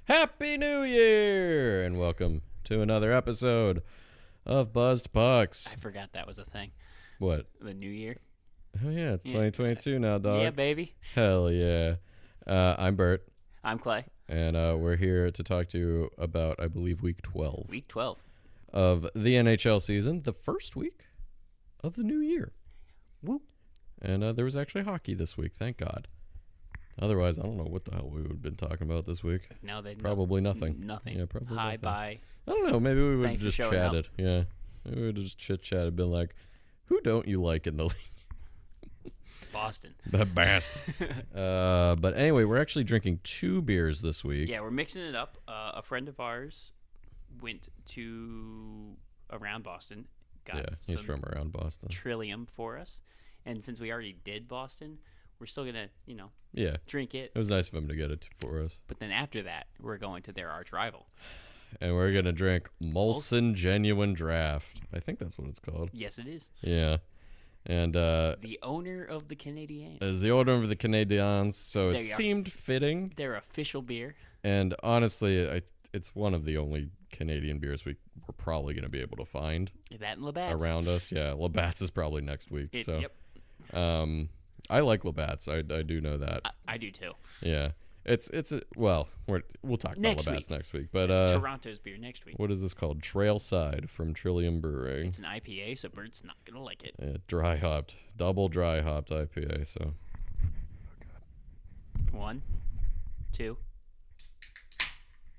Happy New Year! And welcome to another episode of Buzzed Pucks. I forgot that was a thing. What? The new year. Oh, yeah, it's Yeah. 2022 now, dog. Yeah, baby. Hell yeah. I'm Bert, I'm Clay. and we're here to talk to you about, I believe, week 12 Week 12. of the NHL season, the first week of the new year. Woo. And there was actually hockey this week, thank God. Otherwise, I don't know what the hell we would have been talking about this week. No, they Probably nothing. Nothing. Yeah, probably Hi, nothing. bye. I don't know. Maybe we would have Thanks for just showing up. chatted. Yeah. Maybe we would have just chit-chatted, been like, who don't you like in the league? Boston. The best. But anyway, we're actually drinking 2 beers this week. Yeah, we're mixing it up. A friend of ours went to around Boston, got Yeah, he's some from around Boston. Trillium for us. And since we already did Boston, we're still going to, Yeah. drink it. It was nice of him to get it for us. But then after that, we're going to their arch rival. And we're going to drink Molson Genuine Draft. I think that's what it's called. Yes, it is. Yeah. And The owner of the Canadiens. as the order of the Canadiens, so it There you are. seemed fitting. Their official beer. And honestly, it's one of the only Canadian beers we're probably going to be able to find That and Labatt's. around us. Yeah, Labatt's is probably next week. So, Yep. I like Labatt's. I do know that. I do too. Yeah, we'll talk about Next Labatt's week. next week. But It's Toronto's beer next week. what is this called? Trailside from Trillium Brewing. It's an IPA, so Bert's not going to like it. Dry hopped, double dry hopped IPA. So 1, 2.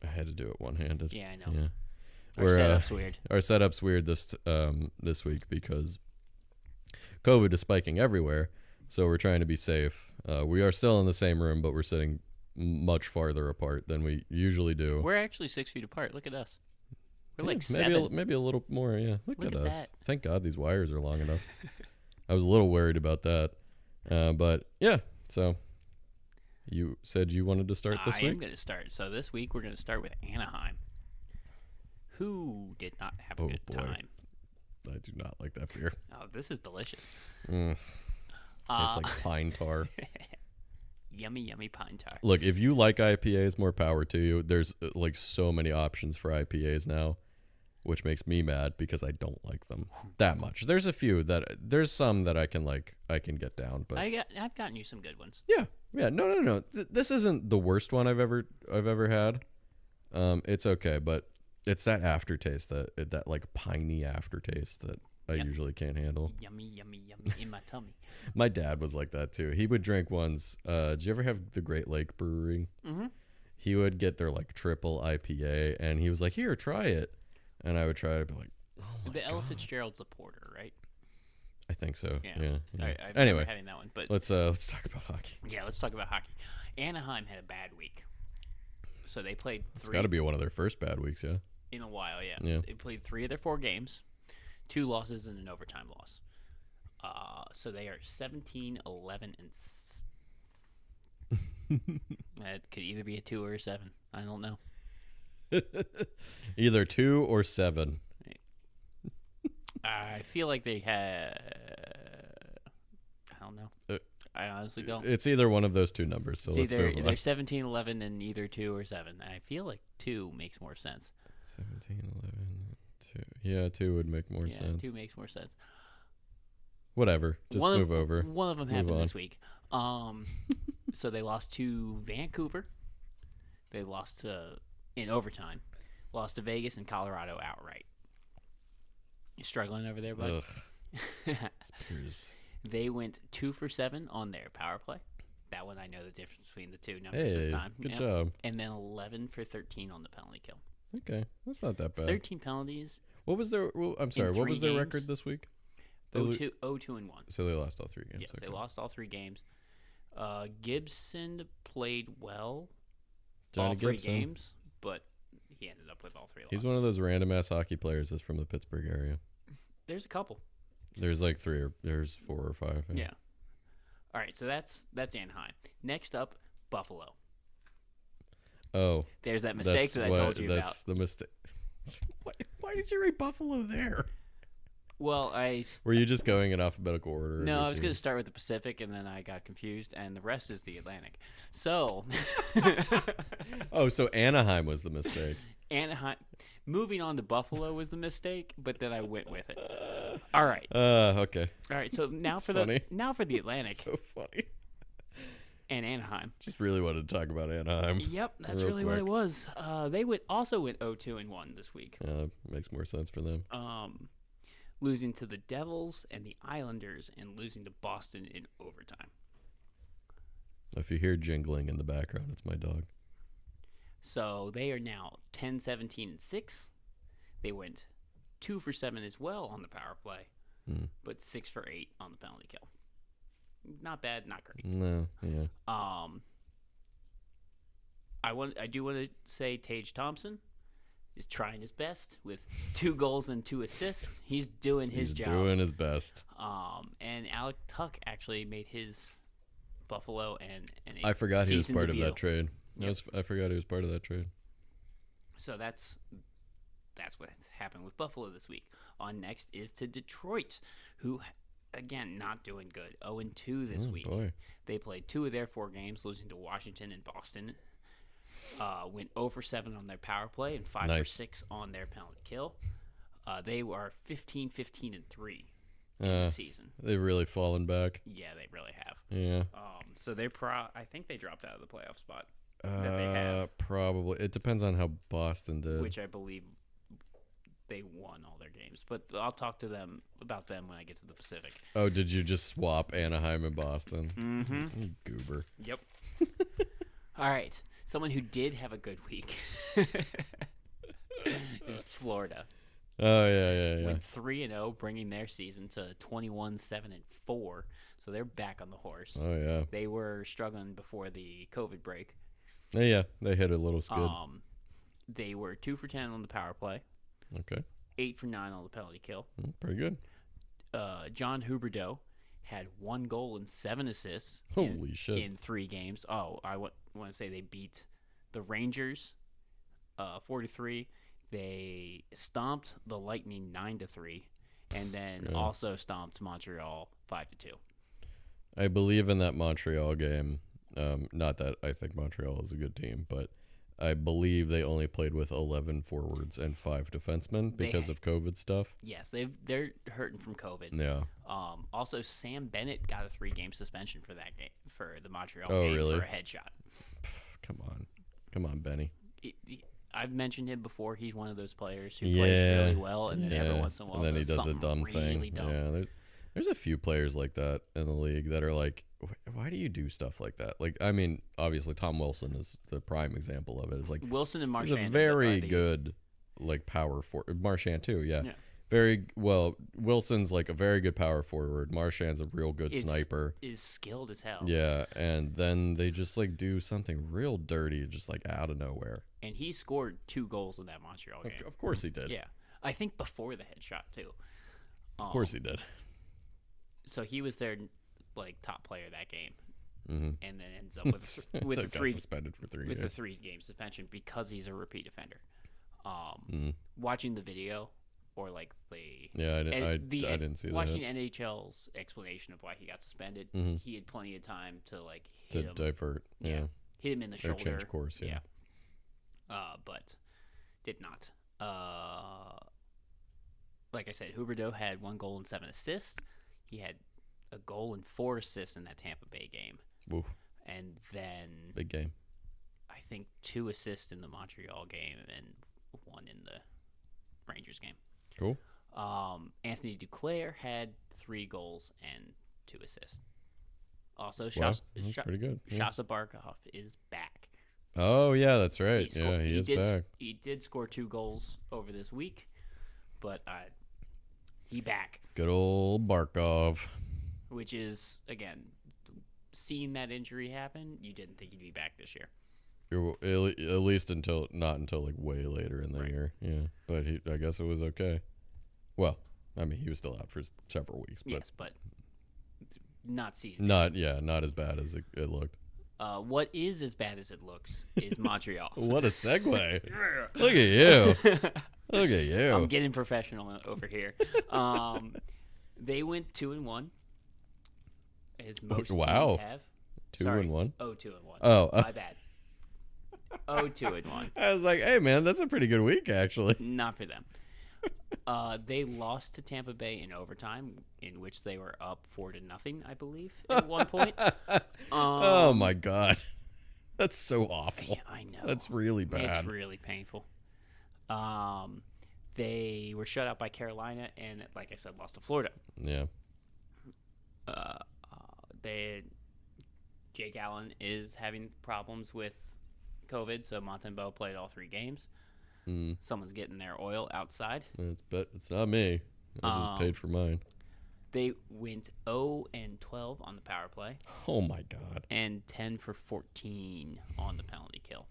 I had to do it one handed. Yeah, I know. Yeah. Our We're, setup's weird. Our setup's weird this week because COVID is spiking everywhere. So we're trying to be safe. We are still in the same room, but we're sitting much farther apart than we usually do. We're actually 6 feet apart. Look at us. We're like maybe 7. maybe a little more. Yeah, look Look at at us. that. Thank God these wires are long enough. I was a little worried about that, but yeah. So you said you wanted to start this I am week. going to start. So this week we're going to start with Anaheim, who did not have a Oh, good boy. time. I do not like that beer. Oh, this is delicious. Tastes Uh, like pine tar. Yummy, yummy pine tar. Look, if you like IPAs, more power to you. There's like so many options for IPAs now, which makes me mad because I don't like them that much. There's there's some that I can get down, but I've gotten you some good ones. yeah. No. This isn't the worst one I've ever had. It's okay, but it's that aftertaste that like piney aftertaste that I Yep. usually can't handle. Yummy, yummy, yummy in my tummy. My dad was like that too. He would drink ones. Did you ever have the Great Lake Brewery? Mm-hmm. He would get their like triple IPA, and he was like, "Here, try it." And I would try it, be like, "Oh my The Ella God." Fitzgerald's a porter, right? I think so. Yeah. Yeah. I've Anyway, never having that one, but let's talk about hockey. yeah, let's talk about hockey. Anaheim had a bad week, so they played It's 3 got to be one of their first bad weeks, yeah. in a while. Yeah. Yeah. They played 3 of their 4 games, 2 losses and an overtime loss. So they are 17, 11, and it could either be a 2 or a 7. I don't know. Either 2 or 7. I feel like they had. I don't know. I honestly don't. It's either one of those 2 numbers. So It's let's either move on. they're 17, 11, and either 2 or 7. I feel like 2 makes more sense. 17, 11, 2. Yeah, 2 would make more Yeah, sense. 2 makes more sense. Whatever. Just move over. One of them Move happened on. this week. So they lost to Vancouver. They lost to in overtime. Lost to Vegas and Colorado outright. You struggling over there, bud? Ugh. Spears. They went 2 for 7 on their power play. That one I know the difference between the 2 numbers this Hey, time. good Yep. job. And then 11 for 13 on the penalty kill. Okay, that's not that bad. 13 penalties. What was their? Well, I'm sorry. What 3 was their games? record this week? They lo- 0-2 and 1. So they lost all 3 games. Yes, they okay. lost all 3 games. Gibson played well Johnny all 3 Gibson. games, but he ended up with all 3 losses. He's one of those random ass hockey players that's from the Pittsburgh area. There's a couple. There's like 3 or there's 4 or 5. Yeah. All right, so that's Anaheim. Next up, Buffalo. Oh, There's that mistake that's that I what- told you about. That's the mistake. Why did you rate Buffalo there? Well, Were you just going in alphabetical order? of no, your I was going to teams? start with the Pacific, and then I got confused, and the rest is the Atlantic. So, Oh, so Anaheim was the mistake. Anaheim. Moving on to Buffalo was the mistake, but then I went with it. All right, Okay. all right. So now It's for funny. the Atlantic So funny. and Anaheim. Just really wanted to talk about Anaheim. Yep, that's Real really what it quick. was. They also went 0-2-1 this week. Makes more sense for them. Losing to the Devils and the Islanders and losing to Boston in overtime. If you hear jingling in the background, it's my dog. So they are now 10-17-6. They went 2 for 7 as well on the power play, but 6 for 8 on the penalty kill. Not bad, not great. No, yeah. I do want to say Tage Thompson is trying his best with 2 goals and 2 assists. He's doing his He's job. doing his best. And Alec Tuck actually made his Buffalo and I forgot he was season part of debut. that trade. Yep. I forgot he was part of that trade. So that's what happened with Buffalo this week. On next is to Detroit, who again not doing good. 0-2 this week. Boy. They played 2 of their 4 games, losing to Washington and Boston. Went 0 for 7 on their power play and 5 for Nice. 6 on their penalty kill. They were 15-15-3 in Uh, the season. They've really fallen back. Yeah, they really have. Yeah. So they're I think they dropped out of the playoff spot, that they have. Probably. It depends on how Boston did. which I believe they won all their games. But I'll talk to them about them when I get to the Pacific. Oh, did you just swap Anaheim and Boston? Mm-hmm. You goober. Yep. All right. Someone who did have a good week is Florida. Oh, yeah. Went 3-0, bringing their season to 21-7-4. So they're back on the horse. Oh, yeah. They were struggling before the COVID break. Yeah, they hit a little skid. They were 2 for 10 on the power play, Okay. 8 for 9 on the penalty kill. Pretty good. John Huberdeau had 1 goal and 7 assists Holy shit. in 3 games. Oh, I want to say they beat the Rangers 4-3. They stomped the Lightning 9-3, and then Yeah. also stomped Montreal 5-2. I believe in that Montreal game. Not that I think Montreal is a good team, but I believe they only played with 11 forwards and 5 defensemen because of COVID stuff. Yes, they're hurting from COVID. Yeah. Also, Sam Bennett got a 3-game suspension for that game for the Montreal Oh, game really? for a headshot. Come on, Benny. I've mentioned him before. He's one of those players who plays really well, and then every once in a while, and then he does a something dumb really thing. dumb. Yeah, there's a few players like that in the league that are like, why do you do stuff like that? Like, I mean, obviously Tom Wilson is the prime example of it. It's like Wilson and he's Marchand a very are the- good like power forward. Marchand too, yeah. Yeah. Very well. Wilson's like a very good power forward. Marchand's a real good sniper. Is skilled as hell. Yeah, and then they just like do something real dirty, just like out of nowhere. And he scored 2 goals in that Montreal game. Of course he did. Yeah, I think before the headshot too. Of course he did. So he was their like top player that game, Mm-hmm. and then ends up with with That a got 3 suspended for 3 with a games. 3-game suspension because he's a repeat offender. Mm. Watching the video or like the Yeah, I and didn't see watching that. NHL's explanation of why he got suspended. Mhm. He had plenty of time to like To hit him, divert. Yeah. hit him in the Or shoulder, change course, yeah. but did not. Like I said, Huberdeau had 1 goal and 7 assists. He had a goal and 4 assists in that Tampa Bay game, Woof. and then Big game. I think 2 assists in the Montreal game and 1 in the Rangers game. Cool. Anthony Duclair had 3 goals and 2 assists. Also, Wow, that's pretty good. Yeah. Shasa Barkov is back. Oh yeah, that's right. He Yeah, he is back. He did score 2 goals over this week, but he back, Good old Barkov. which is again, seeing that injury happen, you didn't think he'd be back this year. At least not until like way later in the Right. year. Yeah, but I guess it was okay. Well, I mean, he was still out for several weeks, but Yes, but not season. not as bad as it looked. What is as bad as it looks is Montreal. What a segue! Look at you. Look at you. I'm getting professional over here. They went 2-1, as most Wow. teams have. 2-1. Oh, 2-1. Oh, My bad. Oh, 2-1. I was like, hey man, that's a pretty good week actually. Not for them. They lost to Tampa Bay in overtime, in which they were up 4-0, I believe, at one point. Oh my god, that's so awful. Yeah, I know. That's really bad. It's really painful. They were shut out by Carolina, and like I said, lost to Florida. Yeah. Jake Allen is having problems with COVID, so Montembeau played all 3 games. Someone's getting their oil outside. It's not me. I just paid for mine. They went 0-12 on the power play Oh my god, and 10 for 14 on the penalty kill.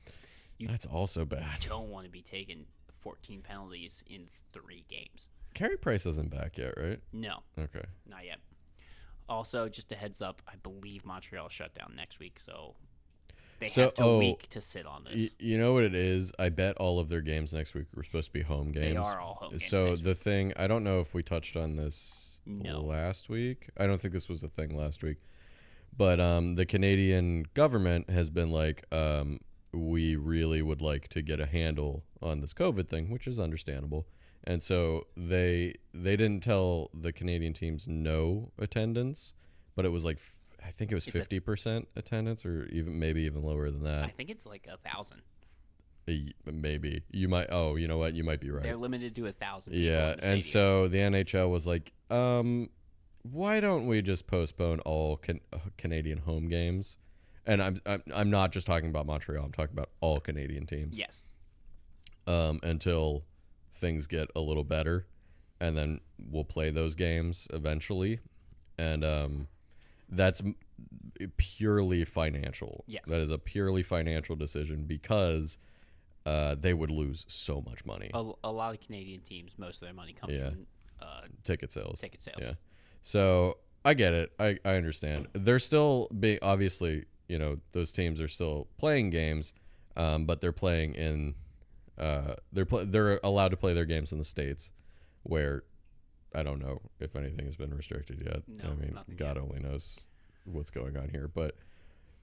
that's also bad. Don't want to be taking 14 penalties in 3 games. Carey Price isn't back yet, right? No, Okay. not yet. Also, just a heads up, I believe Montreal shut down next week, so they have a week to sit on this. You know what it is? I bet all of their games next week were supposed to be home games. They are all home games. So next the week. thing, I don't know if we touched on this No. last week. I don't think this was a thing last week. But the Canadian government has been like, we really would like to get a handle on this COVID thing, which is understandable. And so they didn't tell the Canadian teams no attendance, but it was like I think it was 50% attendance, or maybe even lower than that. I think it's like 1,000. Maybe you might. Oh, you know what? You might be right. They're limited to 1,000 people. Yeah, in the and stadium. so the NHL was like, why don't we just postpone all Canadian home games? And I'm not just talking about Montreal. I'm talking about all Canadian teams. Yes. Until things get a little better, and then we'll play those games eventually. And that's purely financial. Yes. That is a purely financial decision because they would lose so much money. A lot of Canadian teams, most of their money comes from Ticket sales. ticket sales. Yeah. So I get it. I understand. They're still obviously, those teams are still playing games, but they're playing in they're allowed to play their games in the States, where I don't know if anything has been restricted yet. No, I mean, nothing God yet. only knows what's going on here. But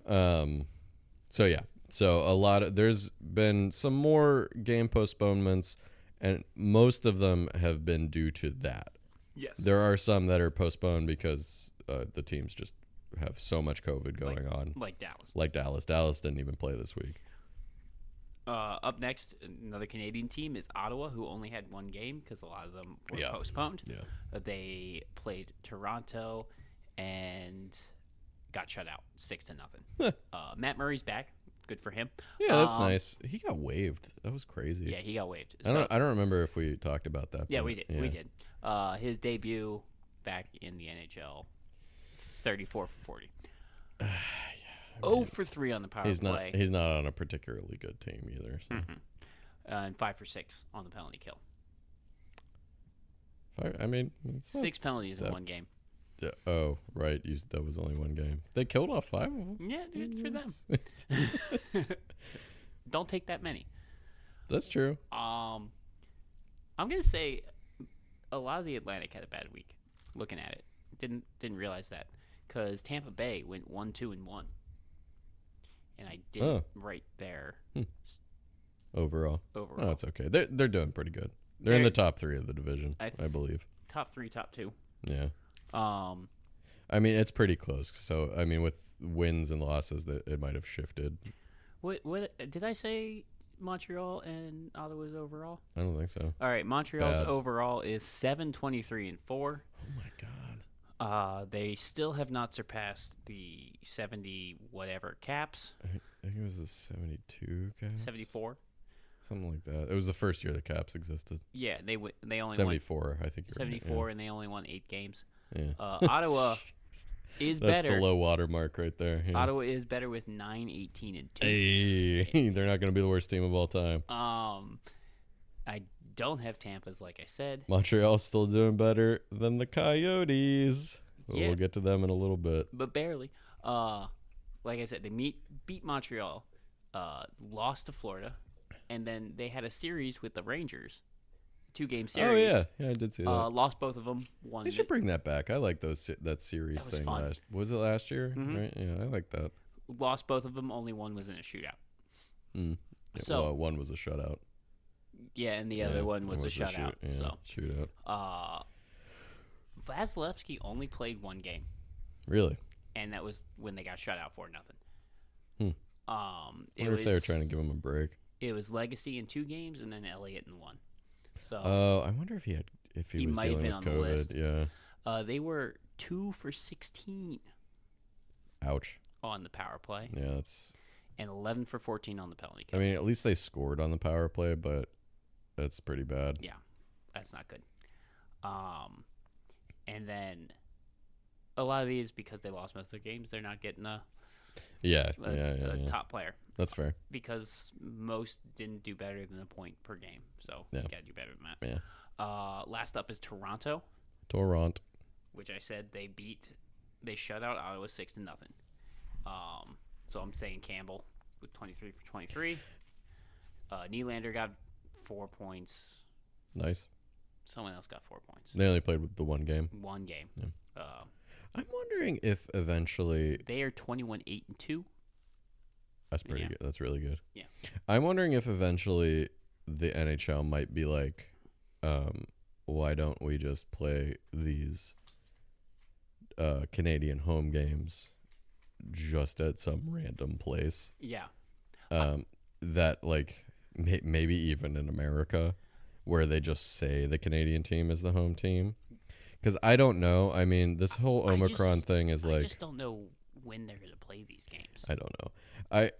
so yeah. So there's been some more game postponements, and most of them have been due to that. Yes. There are some that are postponed because the teams just have so much COVID going on. Like Dallas. Like Dallas. Dallas didn't even play this week. Up next, another Canadian team is Ottawa, who only had 1 game because a lot of them were postponed. Yeah. They played Toronto and got shut out 6-0. Matt Murray's back. Good for him. Yeah, that's nice. He got waived. That was crazy. Yeah, he got waived. I don't remember if we talked about that. Yeah, but we did. yeah. We did. His debut back in the NHL, 34 for 40. 0 for 3 on the power play. He's not on a particularly good team either. So. And 5 for 6 on the penalty kill. I mean, it's not 6 penalties in that- 1 game. Yeah, oh, right. That was only 1 game. They killed off 5 of them. Yeah, dude, for them. Don't take that many. That's true. I'm gonna say a lot of the Atlantic had a bad week. Looking at it, didn't realize that because Tampa Bay went 1-2-1, and I didn't write there Overall. overall. Oh, it's okay. They're doing pretty good. They're in the top 3 of the division, I believe. Top 3, top 2. Yeah. Um, I mean, it's pretty close. So, I mean, with wins and losses, that it might have shifted. what did I say? Montreal and Ottawa's overall. I don't think so. All right, Montreal's Bad. overall is 7-23-4. Oh my god. They still have not surpassed the 70 whatever caps. I think it was a 72 Caps. 74. Something like that. It was the first year the Caps existed. Yeah, they only 74, I think. won 74, and they only won 8 games. Yeah. Ottawa is That's better. the low water mark right there. Yeah. Ottawa is better with 9-18-2. Hey, they're not going to be the worst team of all time. I don't have Tampa's, like I said. Montreal's still doing better than the Coyotes. Yeah. We'll get to them in a little bit. But barely. Like I said, they beat Montreal, lost to Florida, and then they had a series with the Rangers 2-game Oh series. yeah, I did see that. Lost both of them. Won. They should bring that back. I like that series That was thing. fun. Was it last year? Mhm. Right? Yeah, I like that. Lost both of them. Only one was in a shootout. Mm. Yeah, So- well, one was a shutout. Yeah, and the other Yeah, one was a shutout. Shootout. Vasilevsky only played 1 game, Really? and that was when they got shut out 4-0. Hmm. I Wonder if they were trying to give him a break. It was Legacy in 2 games, and then Elliott in 1. So I wonder if he He was might have dealing been with on the COVID. list. Yeah. they were 2 for 16 Ouch. on the power play, Yeah, that's. and 11 for 14 on the penalty I kill. mean, at least they scored on the power play, but that's pretty bad. Yeah, that's not good. And then a lot of these, because they lost most of their games, they're not getting a Yeah. top player, That's fair. because most didn't do better than a point per game. So Yeah. you gotta do better than that. Yeah. Last up is Toronto, Toronto. which I said they shut out Ottawa 6-0. So I'm saying Campbell with 23 for 23. Nylander got 4 points. Nice. Someone else got 4 points. They only played with the one game. 1 game. Yeah. I'm wondering if eventually They are 21-8-2. that's pretty Yeah. good. That's really good. Yeah. I'm wondering if eventually the NHL might be like, why don't we just play these Canadian home games just at some random place? Yeah. That like maybe even in America, where they just say the Canadian team is the home team. Because I don't know. I mean, this whole I Omicron just- thing is I like, just don't know when they're going to play these games. I don't know.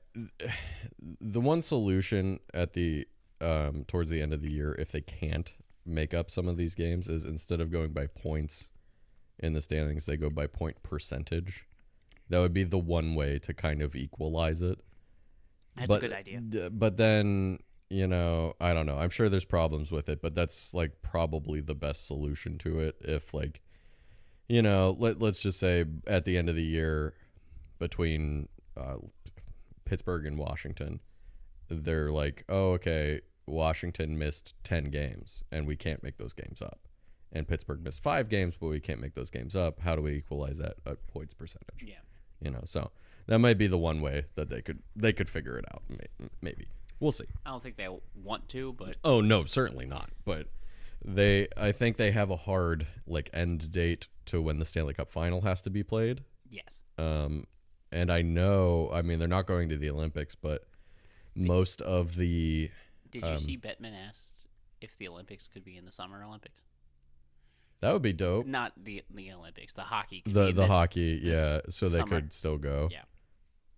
The one solution at the towards the end of the year, if they can't make up some of these games, is instead of going by points in the standings, they go by point percentage. That would be the one way to kind of equalize it. That's a good idea. But then, I don't know. I'm sure there's problems with it, but that's like probably the best solution to it. If like, let's just say at the end of the year between Pittsburgh and Washington, they're like, oh, okay, Washington missed 10 games and we can't make those games up. And Pittsburgh missed 5 games, but we can't make those games up. How do we equalize that points percentage? Yeah. So that might be the one way that they could figure it out. Maybe we'll see. I don't think they want to, but Oh no, certainly not. But I think they have a hard like end date to when the Stanley Cup final has to be played. yes. And I know, I mean, they're not going to the Olympics, but most of the Did you see Bettman asked if the Olympics could be in the Summer Olympics? that would be dope. Not the Olympics. The hockey. Could be The in the this- hockey, this yeah, so they summer. could still go. Yeah.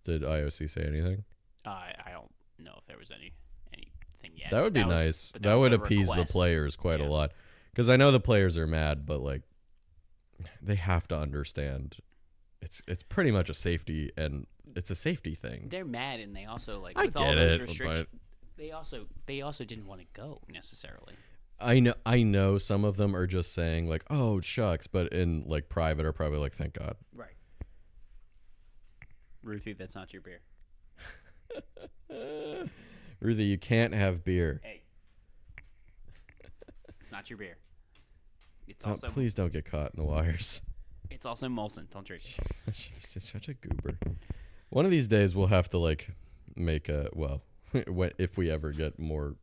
Did IOC say anything? I don't know if there was anything yet. That would but be was- nice. but That was would a appease the request. players quite Yeah. a lot. Because I know the players are mad, but like they have to understand it's pretty much a safety, and it's a safety thing. They're mad, and they also like I with all get those it, restrictions. They also didn't want to go necessarily. I know some of them are just saying like, oh shucks, but in like private are probably like, thank God. Right. Ruthie, that's not your beer. Ruthie, you can't have beer. Hey, it's not your beer. It's Don't- also please don't get caught in the wires. it's also Molson. Don't drink it. She's such a goober. One of these days we'll have to like make a if we ever get more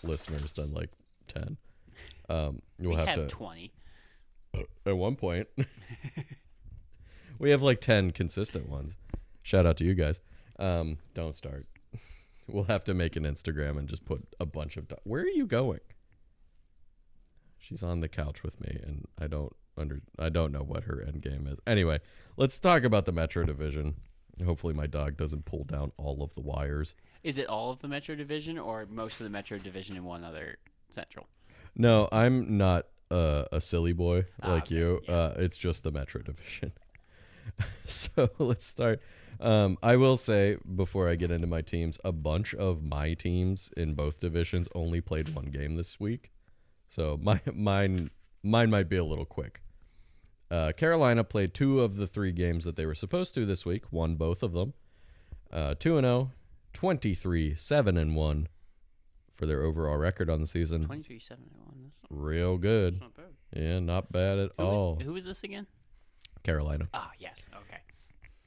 listeners than like 10. We'll We have have to 20. at one point. We have like 10 consistent ones. Shout out to you guys. Don't start. We'll have to make an Instagram and just put a bunch of where are you going? She's on the couch with me, and I don't know what her end game is. Anyway, let's talk about the Metro Division. Hopefully my dog doesn't pull down all of the wires. Is it all of the Metro Division or most of the Metro Division and one other Central? No, I'm not a silly boy like okay, you. yeah. It's just the Metro Division. So let's start. I will say before I get into my teams, a bunch of my teams in both divisions only played one game this week. So mine might be a little quick. Carolina played 2 of the 3 games that they were supposed to this week, won both of them. 2-0, 23, 7-1, for their overall record on the season. 23-7-1. That's Real good. not bad. Yeah, not bad at all. Who is this again? Carolina. Ah, yes. Okay.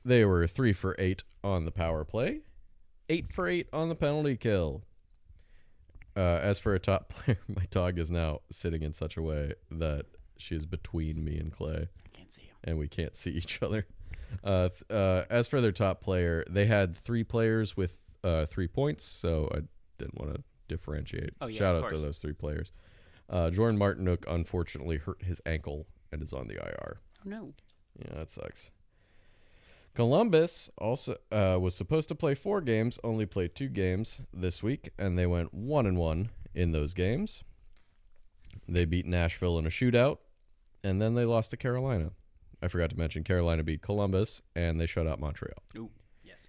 They were 3 for 8 on the power play, 8 for 8 on the penalty kill. As for a top player, my dog is now sitting in such a way that she is between me and Clay, I can't see him. and we can't see each other. As for their top player, they had 3 players with 3 points, so I didn't want to differentiate. Oh, yeah, Shout of out to course. those 3 players. Jordan Martinook unfortunately hurt his ankle and is on the IR. Oh, no. Yeah, that sucks. Columbus also was supposed to play 4 games, only played 2 games this week, and they went 1-1 in those games. They beat Nashville in a shootout, and then they lost to Carolina. I forgot to mention Carolina beat Columbus, and they shut out Montreal. Ooh, yes.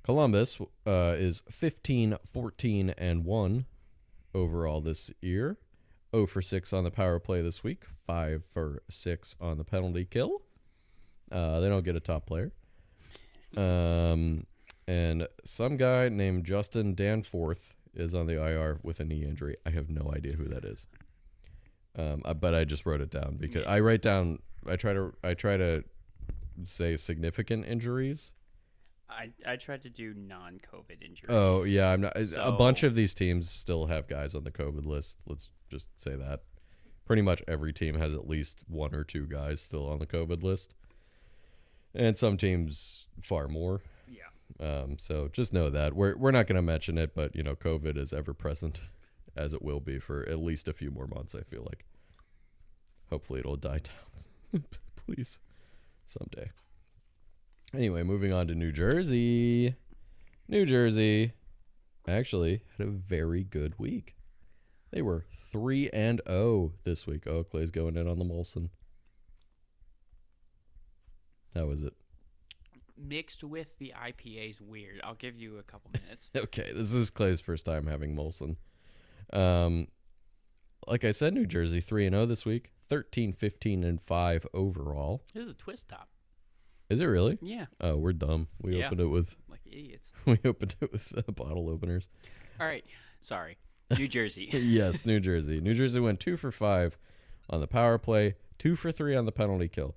Columbus is 15-14-1 overall this year. 0 for 6 on the power play this week. 5 for 6 on the penalty kill. They don't get a top player. And some guy named Justin Danforth is on the IR with a knee injury. I have no idea who that is. But I just wrote it down because I try to say significant injuries. I tried to do non-COVID injuries. Oh yeah, I'm not. A bunch So- of these teams still have guys on the COVID list. Let's just say that. Pretty much every team has at least 1 or 2 guys still on the COVID list, and some teams far more. Yeah. So just know that we're not going to mention it, but COVID is ever present, as it will be for at least a few more months. I feel like. Hopefully it'll die down, please, someday. Anyway, moving on to New Jersey. New Jersey actually had a very good week. They were 3-0 this week. Oh, Clay's going in on the Molson. How was it? Mixed with the IPA's weird. I'll give you a couple minutes. Okay, this is Clay's first time having Molson. Like I said, New Jersey 3-0 this week. 13-15-5 overall. This is a twist top. Is it really? Yeah. Oh, we're dumb. We Yeah. opened it with Like idiots. bottle openers. All right. Sorry. New Jersey. Yes, New Jersey. New Jersey went 2 for 5 on the power play, 2 for 3 on the penalty kill.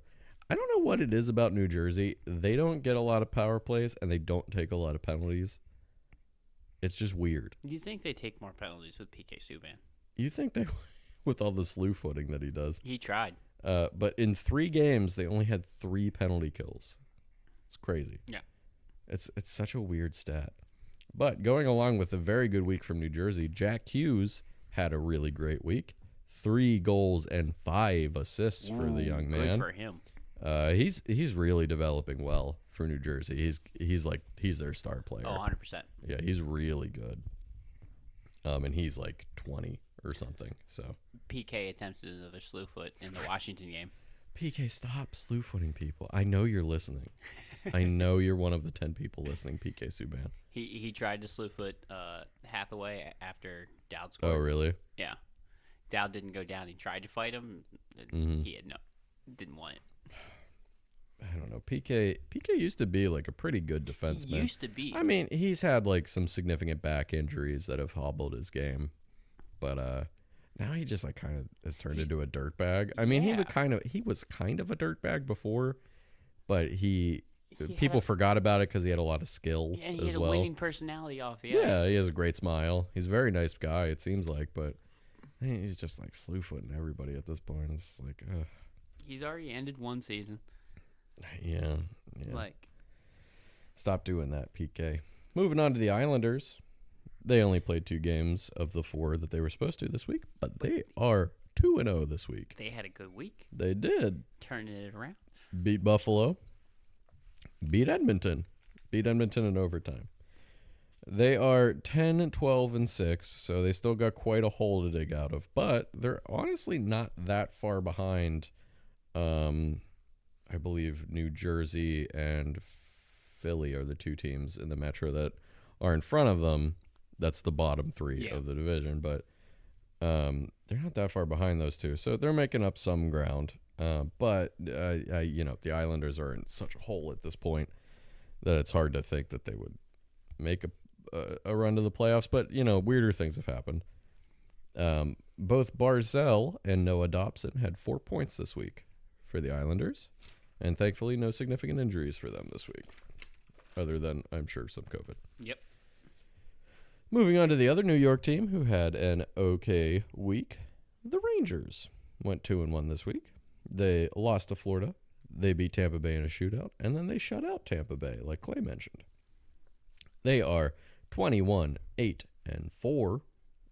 I don't know what it is about New Jersey. They don't get a lot of power plays, and they don't take a lot of penalties. It's just weird. Do you think they take more penalties with PK Subban? You think they, with all the slew footing that he does. He tried. But in 3 games, they only had 3 penalty kills. It's crazy. Yeah. It's such a weird stat. But going along with a very good week from New Jersey, Jack Hughes had a really great week. 3 goals and 5 assists for the young man. Good for him. He's really developing well for New Jersey. He's their star player. Oh, 100%. Yeah, he's really good. And he's like 20 or something. So PK attempted another slew foot in the Washington game. PK, stop slew footing people. I know you're listening. I know you're one of the 10 people listening, PK Subban. He tried to slew foot Hathaway after Dowd scored. Oh, really? Yeah. Dowd didn't go down. He tried to fight him. He had didn't want it. I don't know. PK used to be like a pretty good defenseman. He used to be. I mean, he's had like some significant back injuries that have hobbled his game, but now he just like kind of has turned into a dirtbag. I mean, he was kind of a dirtbag before, but people forgot about it because he had a lot of skill and he as had a well. winning personality off the Yeah, ice. he has a great smile. He's a very nice guy, it seems like, but he's just like slew footing everybody at this point. It's like, He's already ended one season. yeah. Like, Stop doing that, PK. Moving on to the Islanders. They only played 2 games of the 4 that they were supposed to this week, but they are 2-0 this week. they had a good week, They did turning it around. beat Buffalo, beat Edmonton in overtime. They are 10-12-6, so they still got quite a hole to dig out of, but they're honestly not that far behind. I believe New Jersey and Philly are the 2 teams in the Metro that are in front of them. That's the bottom 3 Yeah. of the division, but they're not that far behind those 2, so they're making up some ground. But the Islanders are in such a hole at this point that it's hard to think that they would make a run to the playoffs, but weirder things have happened. Both Barzell and Noah Dobson had 4 points this week for the Islanders, and thankfully no significant injuries for them this week, other than, I'm sure, some COVID. Yep. Moving on to the other New York team who had an okay week, the Rangers went 2-1 this week. They lost to Florida. They beat Tampa Bay in a shootout, and then they shut out Tampa Bay, like Clay mentioned. They are 21-8-4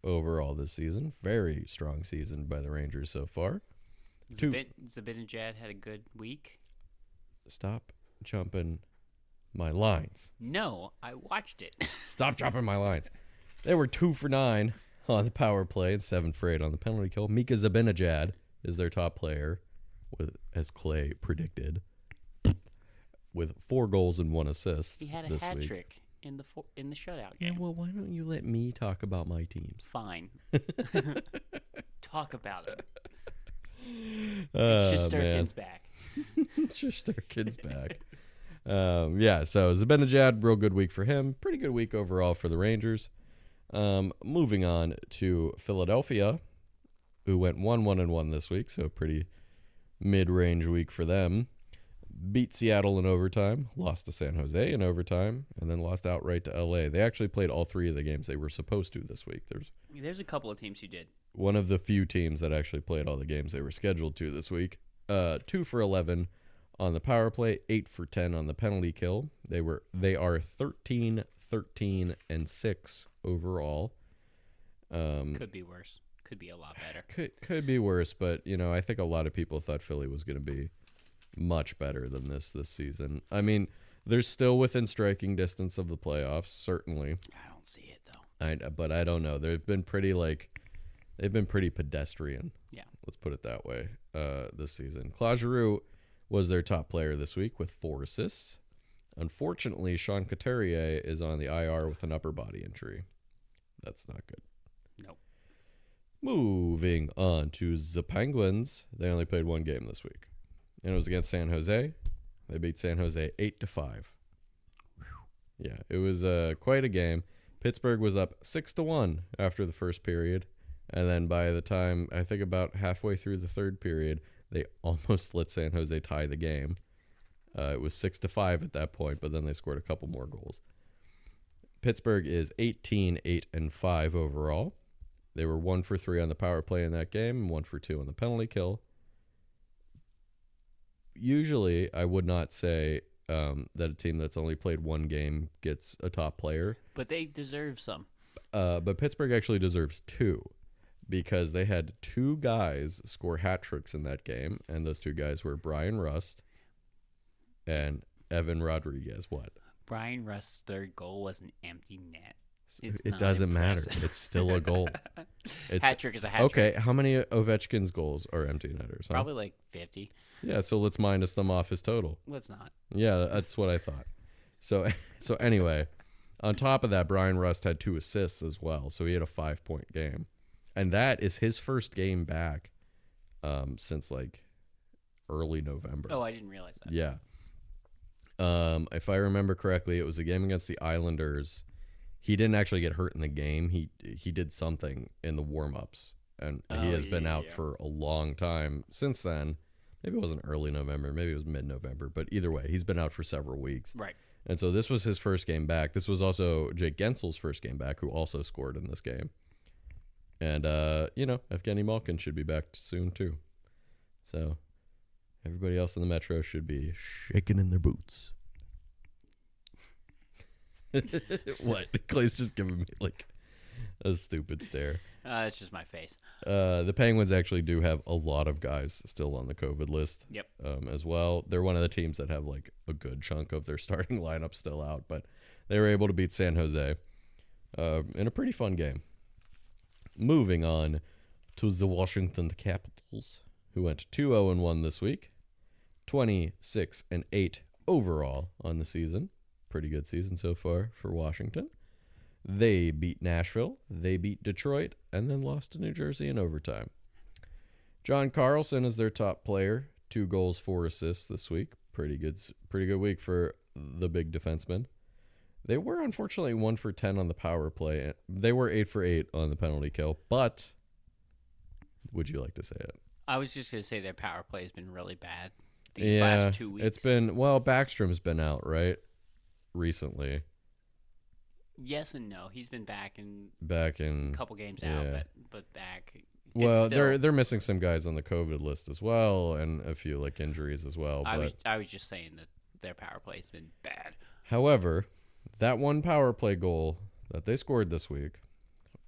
overall this season. Very strong season by the Rangers so far. Zibanejad had a good week. Stop jumping my lines. No, I watched it. Stop dropping my lines. They were 2 for 9 on the power play and 7 for 8 on the penalty kill. Mika Zibanejad is their top player, with, as Clay predicted, with 4 goals and 1 assist. He had a this hat week. trick in the shutout Yeah, game. well, why don't you let me talk about my teams? Fine. Talk about it. Man. Shesterkin's back. Shesterkin's back. Yeah, so Zibanejad, real good week for him. Pretty good week overall for the Rangers. Moving on to Philadelphia, who went 1-1-1 this week, so pretty mid-range week for them. Beat Seattle in overtime, lost to San Jose in overtime, and then lost outright to LA. They actually played all 3 of the games they were supposed to this week. There's a couple of teams who did. One of the few teams that actually played all the games they were scheduled to this week. 2 for 11 on the power play, 8 for 10 on the penalty kill. They are 13-13-6 overall. Could be worse. Could be a lot better. Could be worse, but I think a lot of people thought Philly was going to be much better than this season. I mean, they're still within striking distance of the playoffs, certainly. I don't see it though. But I don't know. They've been pretty pedestrian. Yeah. Let's put it that way. This season, Claude Giroux was their top player this week with 4 assists. Unfortunately, Sean Couturier is on the IR with an upper body injury. That's not good. Nope. Moving on to the Penguins. They only played 1 game this week, and it was against San Jose. They beat San Jose 8-5. Yeah, it was quite a game. Pittsburgh was up 6-1 after the first period, and then by the time, I think about halfway through the third period, they almost let San Jose tie the game. It was 6-5 at that point, but then they scored a couple more goals. Pittsburgh is 18-8-5 overall. They were 1 for 3 on the power play in that game, and 1 for 2 on the penalty kill. Usually, I would not say that a team that's only played 1 game gets a top player. But they deserve some. But Pittsburgh actually deserves 2, because they had 2 guys score hat tricks in that game, and those 2 guys were Brian Rust and Evan Rodriguez. What? Brian Rust's third goal was an empty net. It doesn't matter. It's still a goal. Hat trick is a hat trick. Okay, how many Ovechkin's goals are empty netters? Huh? Probably like 50. Yeah, so let's minus them off his total. Let's not. Yeah, that's what I thought. So anyway, on top of that, Brian Rust had 2 assists as well, so he had a 5-point game. And that is his first game back since like early November. Oh, I didn't realize that. Yeah. If I remember correctly, it was a game against the Islanders. He didn't actually get hurt in the game. He did something in the warm-ups, and he has been out for a long time since then. Maybe it wasn't early November. Maybe it was mid-November. But either way, he's been out for several weeks. Right. And so this was his first game back. This was also Jake Gensel's first game back, who also scored in this game. And, Evgeny Malkin should be back soon, too. So everybody else in the Metro should be shaking in their boots. What? Clay's just giving me like a stupid stare. It's just my face. The Penguins actually do have a lot of guys still on the COVID list. Yep. As well. They're one of the teams that have like a good chunk of their starting lineup still out, but they were able to beat San Jose in a pretty fun game. Moving on to the Washington Capitals, who went 2-0-1 this week, 26-8 overall on the season. Pretty good season so far for Washington. They beat Nashville, they beat Detroit, and then lost to New Jersey in overtime. John Carlson is their top player, 2 goals, 4 assists this week. Pretty good week for the big defenseman. They were unfortunately 1 for 10 on the power play. They were 8 for 8 on the penalty kill. But would you like to say it? I was just gonna say their power play has been really bad these last 2 weeks. It's been Backstrom's been out right recently. Yes and no. He's been back in a couple games out, but back. Well, still, they're missing some guys on the COVID list as well, and a few like injuries as well. I was just saying that their power play has been bad. However, that one power play goal that they scored this week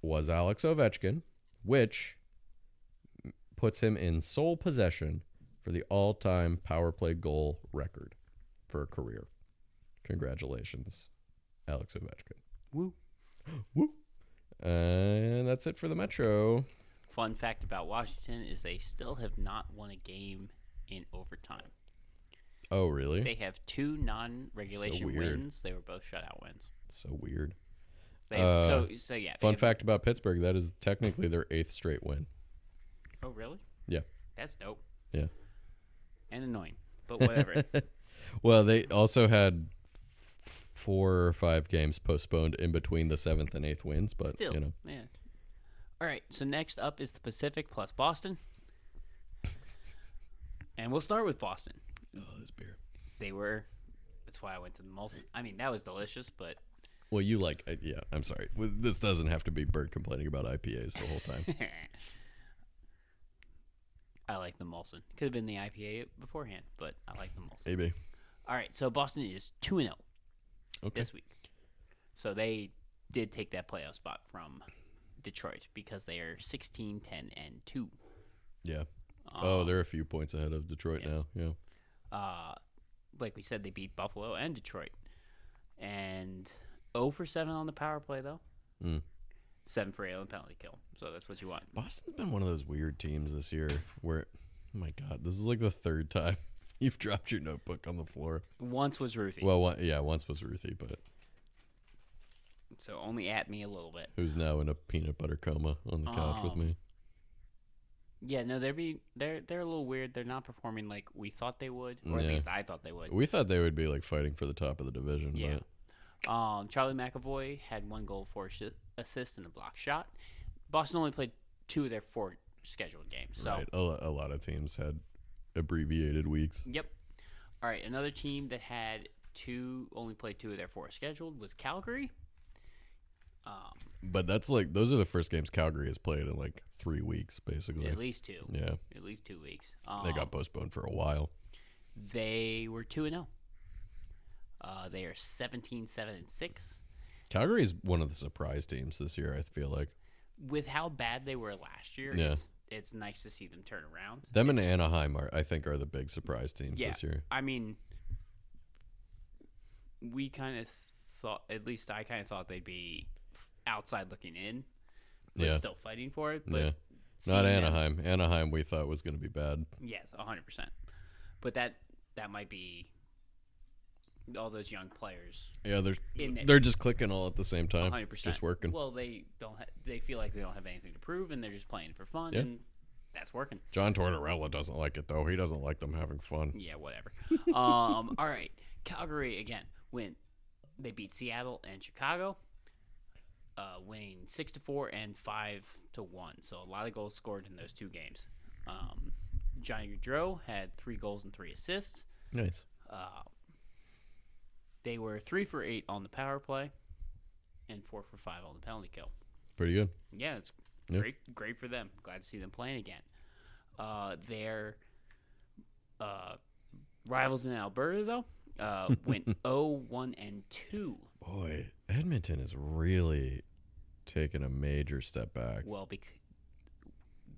was Alex Ovechkin, which puts him in sole possession for the all-time power play goal record for a career. Congratulations, Alex Ovechkin. Woo. Woo. And that's it for the Metro. Fun fact about Washington is they still have not won a game in overtime. Oh, really? They have 2 non-regulation So weird. wins. They were both shutout wins. So weird. So yeah. Fun fact about Pittsburgh, that is technically their 8th straight win. Oh, really? Yeah. That's dope. Yeah. And annoying, but whatever. Well, they also had 4 or 5 games postponed in between the 7th and 8th wins, but Still, you know. yeah. All right, so next up is the Pacific plus Boston. And we'll start with Boston. Oh, this beer. That's why I went to the most. I mean, that was delicious, but. Well, you like, yeah, I'm sorry. This doesn't have to be Bert complaining about IPAs the whole time. I like the Molson. Could have been the IPA beforehand, but I like the Molson. Maybe. All right, so Boston is 2-0 Okay. this week. So they did take that playoff spot from Detroit because they are 16, 10, and 2. Yeah. They're a few points ahead of Detroit yes. now. Yeah. Like we said, they beat Buffalo and Detroit. And 0 for 7 on the power play, though. 7 for 8 on the penalty kill. So that's what you want. Boston's been one of those weird teams this year where, oh my God, this is like the 3rd time you've dropped your notebook on the floor. Once was Ruthie. Well, once was Ruthie, but so only at me a little bit. who's now in a peanut butter coma on the couch with me. Yeah, no, they're a little weird. They're not performing like we thought they would, or at Yeah. least I thought they would. We thought they would be like fighting for the top of the division. Yeah. But Charlie McAvoy had 1 goal, 4 assists, and a block shot. Boston only played 2 of their 4 scheduled games. So, right. A lot of teams had abbreviated weeks. Yep. All right, another team that had only played 2 of their 4 scheduled was Calgary. But that's like those are the first games Calgary has played in like 3 weeks, basically. At least 2. Yeah. At least 2 weeks. They got postponed for a while. They were 2-0. They are 17, 7, and 6. Calgary is one of the surprise teams this year, I feel like. With how bad they were last year, Yeah. it's nice to see them turn around. Them and Anaheim I think are the big surprise teams Yeah. this year. I mean, we kind of thought, at least I kind of thought they'd be outside looking in, but Yeah. still fighting for it. But Yeah. seeing Not them- Anaheim. Anaheim we thought was going to be bad. Yes, 100%. But that might be all those young players. Yeah, In there. they're just clicking all at the same time. 100%. It's just working. Well, they don't. They feel like they don't have anything to prove, and they're just playing for fun, Yeah. and that's working. John Tortorella doesn't like it though. He doesn't like them having fun. Yeah, whatever. All right, Calgary again win. They beat Seattle and Chicago, winning 6-4 and 5-1. So a lot of goals scored in those 2 games. Johnny Gaudreau had 3 goals and 3 assists. Nice. They were 3 for 8 on the power play, and 4 for 5 on the penalty kill. Pretty good. Yeah, it's Yeah. great for them. Glad to see them playing again. Their rivals in Alberta, though, went 0-1 and 2. Boy, Edmonton is really taking a major step back. Well,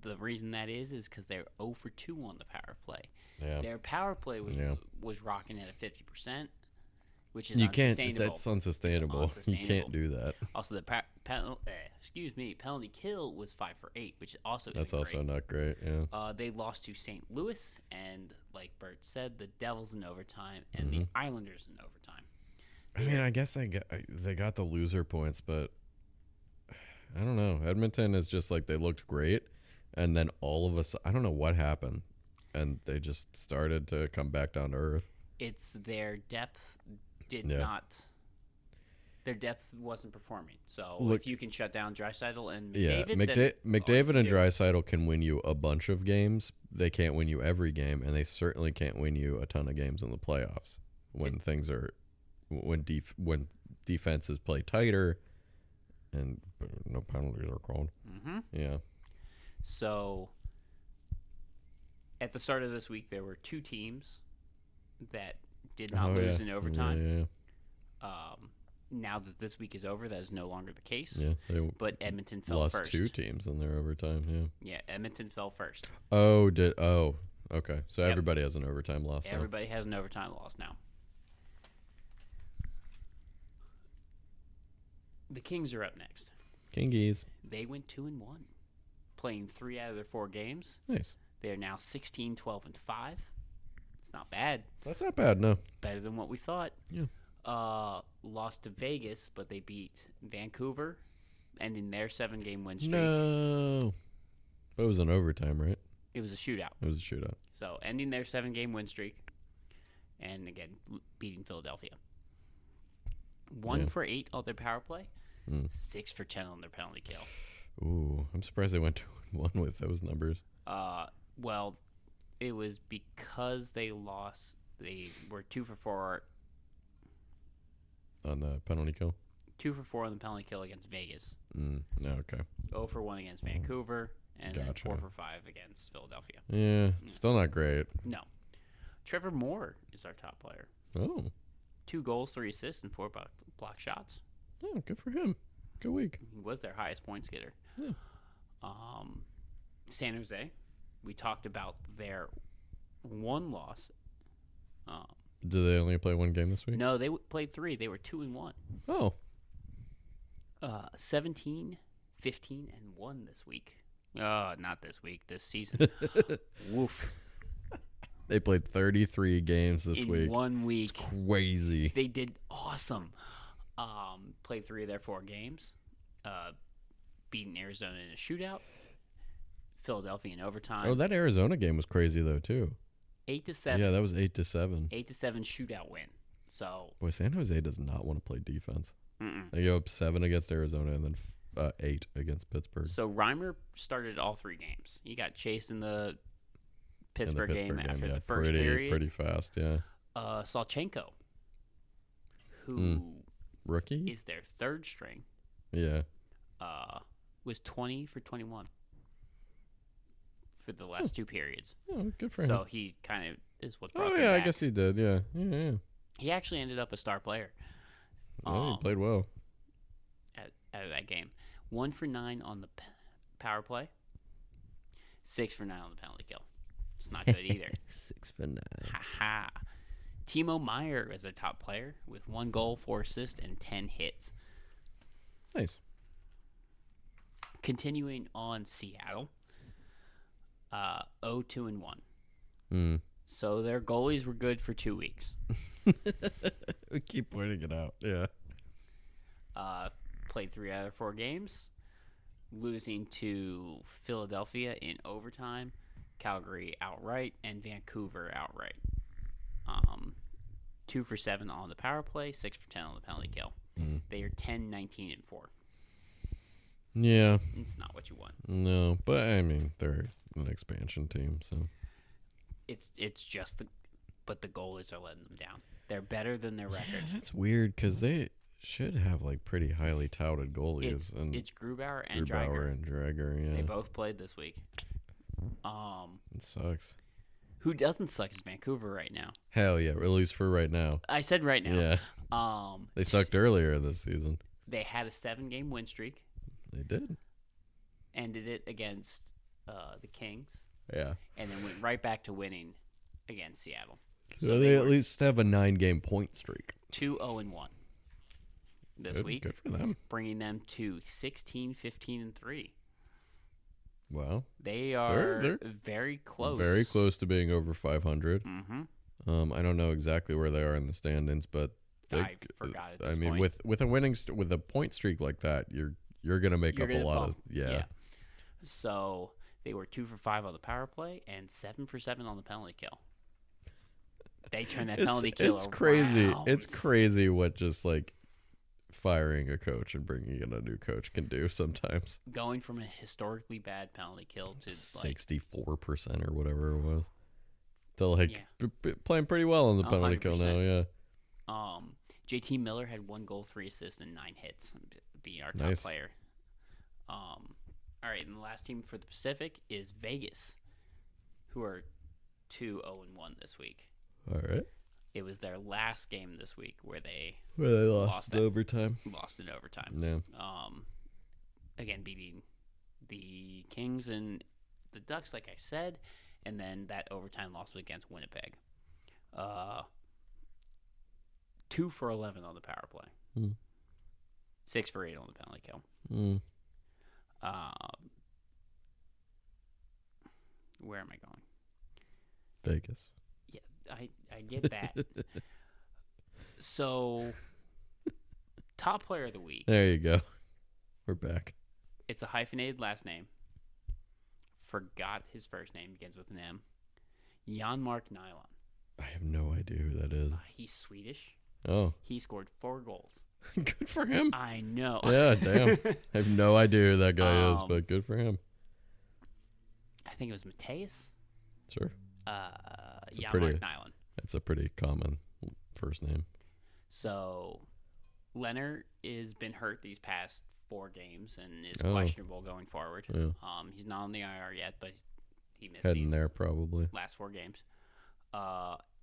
the reason that is because they're 0 for 2 on the power play. Yeah. Their power play Yeah. was rocking at a 50%, which is You can't. unsustainable. That's unsustainable. You unsustainable. can't do that. Also, the penalty kill was 5 for 8, which also That's isn't also great. not great. Yeah. They lost to St. Louis, and like Bert said, the Devils in overtime and the Islanders in overtime. I mean, I guess they got the loser points, but I don't know. Edmonton is just like they looked great, and then all of a sudden, I don't know what happened, and they just started to come back down to earth. It's their depth did Yeah. not Their depth wasn't performing. So Look- if you can shut down Draisaitl and Yeah, McDavid, then McDavid and do. Draisaitl can win you a bunch of games. They can't win you every game, and they certainly can't win you a ton of games in the playoffs when things are when defenses play tighter and no penalties are called. Mm-hmm. Yeah. So at the start of this week, there were two teams that did not lose in overtime. Yeah. Now that this week is over, that is no longer the case. Yeah. They But Edmonton fell lost first. 2 teams in their overtime. Yeah. Yeah, Edmonton fell first. Okay. So Yep. everybody has an overtime loss now. Everybody has an overtime loss now. The Kings are up next. Kingies. They went 2-1, playing 3 out of their 4 games. Nice. They are now 16, 12, and 5. It's not bad. That's not bad, no. Better than what we thought. Yeah. Lost to Vegas, but they beat Vancouver, ending their 7-game win streak. No. But it was an overtime, right? It was a shootout. It was a shootout. So ending their 7-game win streak, and again beating Philadelphia. 1 for 8 on their power play, 6 for 10 on their penalty kill. Ooh, I'm surprised they went 2-1 with those numbers. Well, it was because they lost. They were 2 for 4. On the penalty kill? 2 for 4 on the penalty kill against Vegas. No, okay. 0 for 1 against Vancouver, and then Gotcha. 4 for 5 against Philadelphia. Yeah, still not great. No. Trevor Moore is our top player. Oh, 2 goals, 3 assists, and 4 block shots. oh, good for him. Good week. He was their highest points getter. Yeah. San Jose, we talked about their 1 loss. Did they only play 1 game this week? No, they played 3. They were 2-1. Oh, 17, 15, and 1 this week. Not this week. This season. Woof. they played 33 games this In week. 1 week. Crazy. They did awesome. Played 3 of their 4 games. Beating Arizona in a shootout. Philadelphia in overtime. Oh, that Arizona game was crazy though too. 8-7. Yeah, that was 8-7. 8-7 shootout win. So Boy, San Jose does not want to play defense. mm-mm. They go up 7 against Arizona and then 8 against Pittsburgh. So Reimer started all 3 games. He got chased in the Pittsburgh, game after the first period. Pretty fast, yeah. Salchenko, who Rookie? is their 3rd string, Yeah. was 20 for 21 for the last 2 periods. Oh, good for him. So he kind of is what brought Oh them yeah, I back. guess he did. Yeah, yeah. He actually ended up a star player Oh, he played well. out of that game. 1 for 9 on the power play, 6 for 9 on the penalty kill. It's not good either. 6 for 9. Ha. Timo Meyer is a top player with 1 goal, 4 assists, and 10 hits. Nice. Continuing on Seattle, 0-2-1. So their goalies were good for 2 weeks. We keep pointing it out. Yeah. Played 3 out of 4 games, losing to Philadelphia in overtime, Calgary outright, and Vancouver outright. 2 for 7 on the power play, 6 for 10 on the penalty kill. They are 10, 19, and 4. Yeah. It's not what you want. No, but I mean they're an expansion team, so It's just but the goalies are letting them down. They're better than their record. that's weird because they should have like pretty highly touted goalies and It's Grubauer and Grubauer Dreiger. and Drager. Yeah, They both played this week. it sucks. Who doesn't suck is Vancouver right now. Hell yeah, at least for right now. I said right now. Yeah, they sucked earlier this season. They had a 7-game win streak. They did. Ended it against the Kings, Yeah. and then went right back to winning against Seattle. So they at least have a 9-game point streak. 2-0-1 this week. Good for them. Bringing them to 16, 15, and 3. Wow. They are They're very close. Very close to being over 500. Mm-hmm. I don't know exactly where they are in the standings, but I forgot at this I mean, point. with a winning with a point streak like that, you're gonna make You're up gonna a lot bump. of yeah. So they were 2 for 5 on the power play and 7 for 7 on the penalty kill. They turned that penalty kill It's crazy. around. It's crazy what just like firing a coach and bringing in a new coach can do sometimes. Going from a historically bad penalty kill to like 64% or whatever it was. They're like Yeah. playing pretty well on the penalty kill now. 100%. Yeah. JT Miller had 1 goal, 3 assists, and 9 hits, being our top Nice. player. All right, and the last team for the Pacific is Vegas, who are 2-0-1 this week. All right. It was their last game this week where they Well, they Lost the that. overtime. lost in overtime. Yeah. Again, beating the Kings and the Ducks, like I said, and then that overtime loss was against Winnipeg. 2 for 11 on the power play. Hmm. 6 for 8 on the penalty kill. Mm. Where am I going? Vegas. Yeah, I get that. So, top player of the week. There you go. We're back. It's a hyphenated last name. Forgot his first name. Begins with an M. Jan-Mark Nylon. I have no idea who that is. He's Swedish. Oh, He scored 4 goals. good for him. I know. Yeah, damn. I have no idea who that guy is, but good for him. I think it was Mateus. Sure. Jan-Mark pretty- Nylon. That's a pretty common first name. So, Leonard has been hurt these past 4 games and is Oh. questionable going forward. Yeah. He's not on the IR yet, but he missed Heading these there probably. last 4 games.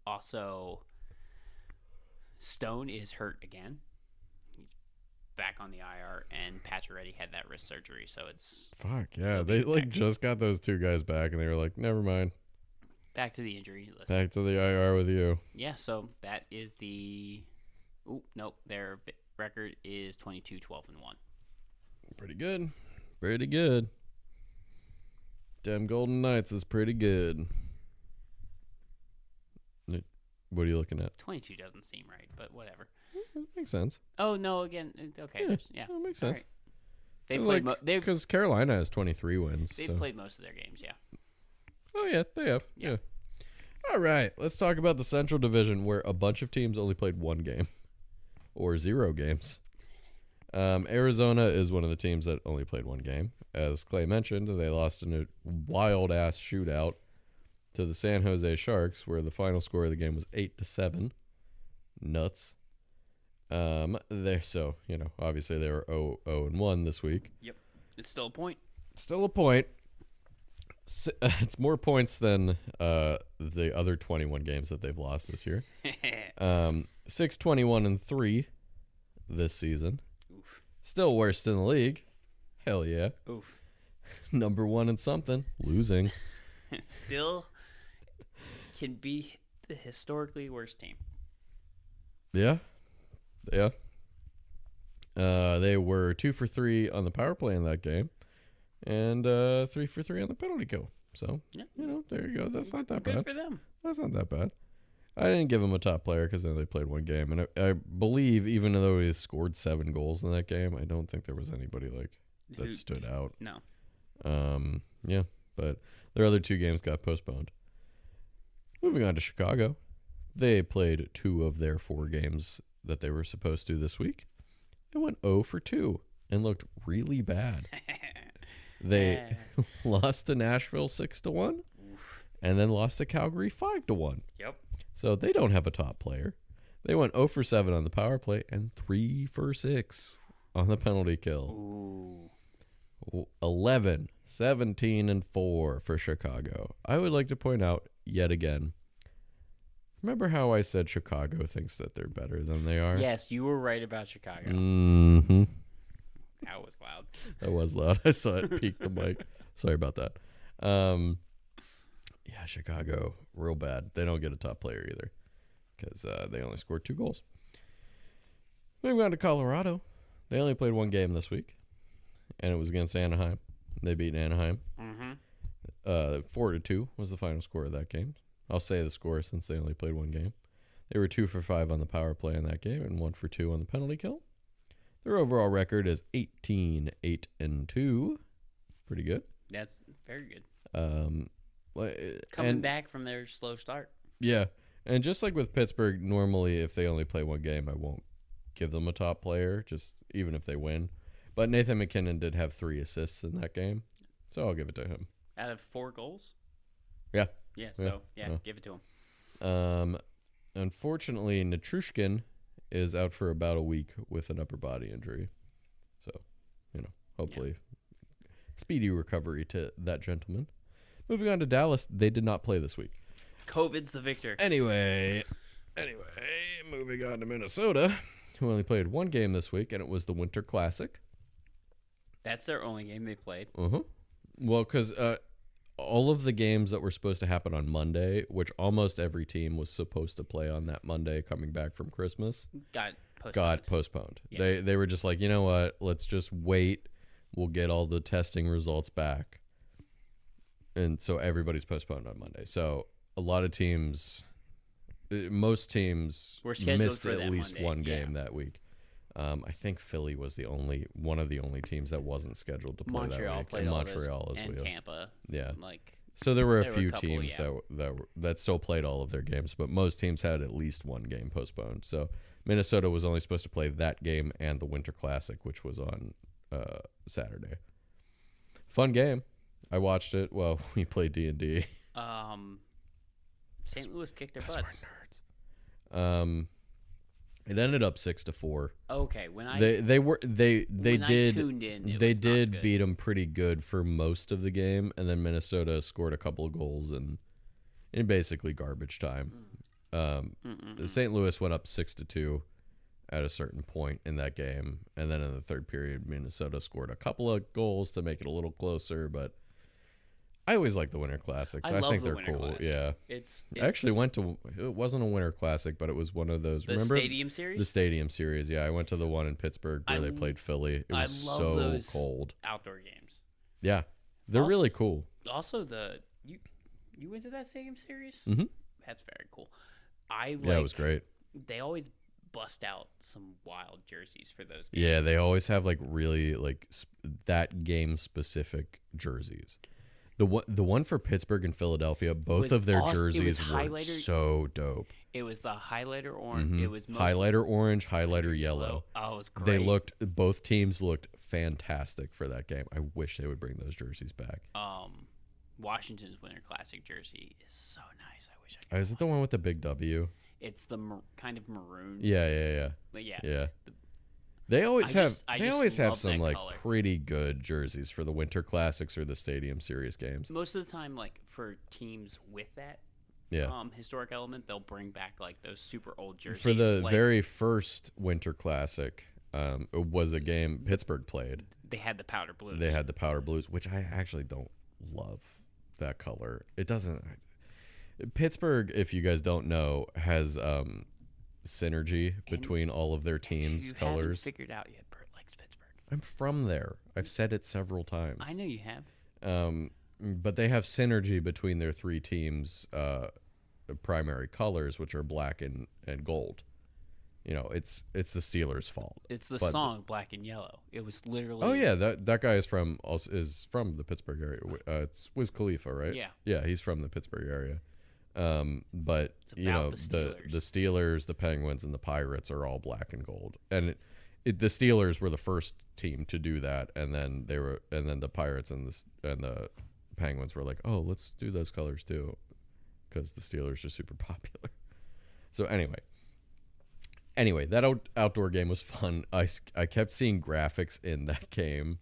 Also, Stone is hurt again. He's back on the IR, and Pacioretty had that wrist surgery, so it's Fuck yeah. He'll They be like back. just got those 2 guys back and they were like, never mind. back to the injury list. Back to the IR with you. Yeah, so that is the. Oh nope, their record is 22-12-1. Pretty good. Pretty good. Damn Golden Knights is pretty good. What are you looking at? 22 doesn't seem right, but whatever. Makes sense. Oh no, again, okay, Yeah, yeah, that makes all sense. right. They played. Like, They've because Carolina has 23 wins. they've so. played most of their games. Yeah. Oh yeah, they have. Yeah. Yeah. All right, let's talk about the Central Division, where a bunch of teams only played 1 game, or 0 games. Arizona is one of the teams that only played 1 game. As Clay mentioned, they lost in a wild ass shootout to the San Jose Sharks, where the final score of the game was 8-7. Nuts. So obviously they were 0-1 this week. It's still a point. Still a point. It's more points than the other 21 games that they've lost this year. 6-21-3 this season. Oof. Still worst in the league. Hell yeah. Oof. Number 1 in something. Losing. Still can be the historically worst team. Yeah. Yeah. They were 2 for 3 on the power play in that game. And 3 for 3 on the penalty kill. So, Yeah. There you go. That's not that Good bad. for them. That's not that bad. I didn't give him a top player because they only played 1 game. And I believe, even though he scored 7 goals in that game, I don't think there was anybody Who- that stood out. No. Yeah, but their other 2 games got postponed. Moving on to Chicago. They played 2 of their 4 games that they were supposed to this week. They went 0 for 2 and looked really bad. They lost to Nashville 6-1 Oof. and then lost to Calgary 5-1. Yep. So they don't have a top player. They went 0 for 7 on the power play and 3 for 6 on the penalty kill. Ooh. 11, 17, and 4 for Chicago. I would like to point out yet again. Remember how I said Chicago thinks that they're better than they are? Yes, you were right about Chicago. Mm-hmm. That was loud. That was loud. I saw it peak the mic. Sorry about that. Yeah, Chicago, real bad. They don't get a top player either because they only scored 2 goals. Moving on to Colorado. They only played 1 game this week, and it was against Anaheim. They beat Anaheim. Mm-hmm. 4-2 was the final score of that game. I'll say the score since they only played 1 game. They were 2 for 5 on the power play in that game and 1 for 2 on the penalty kill. Their overall record is 18-8-2. Pretty good. That's very good. Coming Back from their slow start. Yeah. And just like with Pittsburgh, normally if they only play 1 game, I won't give them a top player, just even if they win. But Nathan McKinnon did have 3 assists in that game, so I'll give it to him. Out of 4 goals? Yeah. Yeah, so, give it to him. Unfortunately, Natrushkin is out for about a week with an upper body injury. So, hopefully speedy recovery to that gentleman. Moving on to Dallas, they did not play this week. COVID's the victor. Anyway, moving on to Minnesota, who only played 1 game this week, and it was the Winter Classic. That's their only game they played. Well, because all of the games that were supposed to happen on Monday, which almost every team was supposed to play on that Monday coming back from Christmas, got postponed. Yeah. They were just like, you know what? Let's just wait. We'll get all the testing results back. And so everybody's postponed on Monday. So a lot of teams, most teams were scheduled missed for at that least Monday. one game that week. I think Philly was one of the only teams that wasn't scheduled to play Montreal that week. played And all Montreal those, as and well. Tampa. Yeah. There So there were were a a few couple, teams that still played all of their games, but most teams had at least one game postponed. So Minnesota was only supposed to play that game and the Winter Classic, which was on Saturday. Fun game. I watched it while we played D&D. St. Louis kicked their Because butts. we're nerds. It ended up 6-4. Okay, when I They tuned in, it they was not did good. beat them pretty good for most of the game, and then Minnesota scored a couple of goals in basically garbage time. St. Louis went up 6-2 at a certain point in that game, and then in the third period, Minnesota scored a couple of goals to make it a little closer. But I always like the Winter Classics. I love think the they're Winter cool. Classic. Yeah, I actually went to. It wasn't a Winter Classic, but it was one of those. the Remember Stadium Series. the Stadium Series? Yeah, I went to the one in Pittsburgh where they played Philly. It was love so those cold. outdoor games. Yeah, they're Also- really cool. Also, you went to that Stadium Series. Mhm. That's very cool. It was great. They always bust out some wild jerseys for those games. Yeah, they always have like really like that game specific jerseys. The one for Pittsburgh and Philadelphia, both was of their awesome. It was jerseys were highlighter- so dope. It was the highlighter orange. It was mostly Highlighter orange, highlighter yellow. Oh, it was great. Both teams looked fantastic for that game. I wish they would bring those jerseys back. Washington's Winter Classic jersey is so nice. I wish I could. Is it the one with the big W? It's the kind of maroon. Yeah. But yeah. Yeah. They always I have just love some that like color. pretty good jerseys for the Winter Classics or the Stadium Series games. Most of the time, like for teams with that Yeah. historic element, they'll bring back like those super old jerseys. For the like, very first Winter Classic, it was a game Pittsburgh played. they had the powder blues. They had the powder blues, which I actually don't love that color. It doesn't. Pittsburgh, if you guys don't know, has synergy between all of their teams' you colors. haven't figured out yet. Bert likes Pittsburgh. I'm from there. I've said it several times. I know you have. But they have synergy between their 3 teams' primary colors, which are black and gold. It's the Steelers' fault. It's the But- song Black and Yellow. It was literally. Oh yeah, that guy is from the Pittsburgh area. It's Wiz Khalifa, right? Yeah. He's from the Pittsburgh area. But It's about the the Steelers, the Penguins, and the Pirates are all black and gold, and the Steelers were the first team to do that, and then the Pirates and the Penguins were like, oh, let's do those colors too, because the Steelers are super popular. So anyway, that outdoor game was fun. I kept seeing graphics in that game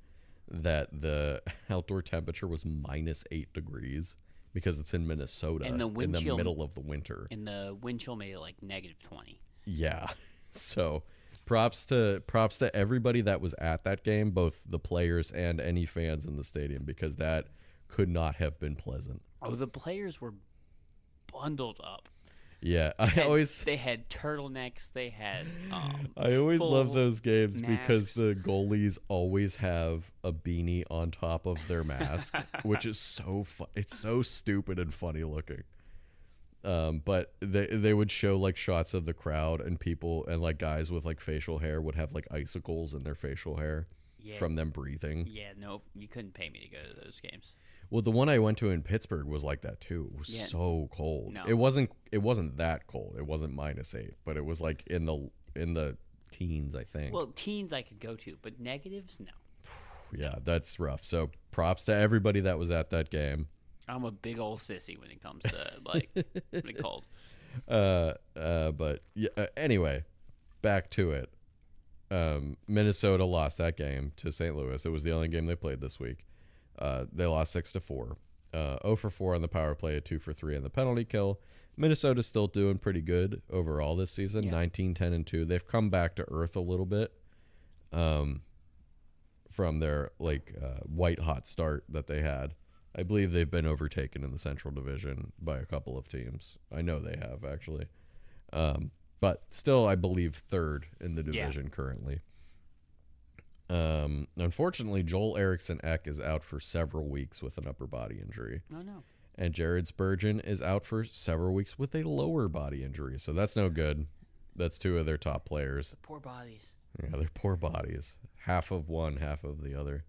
that the outdoor temperature was -8 degrees because it's in Minnesota And the wind in the chill- middle of the winter. And the wind chill made it like -20. Yeah. So props to everybody that was at that game, both the players and any fans in the stadium, because that could not have been pleasant. Oh, the players were bundled up. Yeah, They had turtlenecks. They had. I always love full those games because masks. the goalies always have a beanie on top of their mask, which is so fun. It's so stupid and funny looking. But they would show like shots of the crowd and people and like guys with like facial hair would have like icicles in their facial hair from them breathing. Yeah, nope. You couldn't pay me to go to those games. Well, the one I went to in Pittsburgh was like that too. It was so cold. No. It wasn't that cold. It wasn't -8, but it was like in the teens, I think. Well, teens I could go to, but negatives, no. Yeah, that's rough. So props to everybody that was at that game. I'm a big old sissy when it comes to like the cold. But yeah, anyway, back to it. Minnesota lost that game to St. Louis. It was the only game they played this week. They lost 6-4. 0 for 4 on the power play, 2 for 3 on the penalty kill. Minnesota's still doing pretty good overall this season. Yeah. 19-10-2. They've come back to earth a little bit. From their white hot start that they had. I believe they've been overtaken in the Central Division by a couple of teams. I know they have, actually. But still, I believe third in the division currently. Unfortunately, Joel Eriksson Ek is out for several weeks with an upper body injury. Oh, no. And Jared Spurgeon is out for several weeks with a lower body injury. So that's no good. That's two of their top players. Poor bodies. Yeah, they're poor bodies. Half of one, half of the other.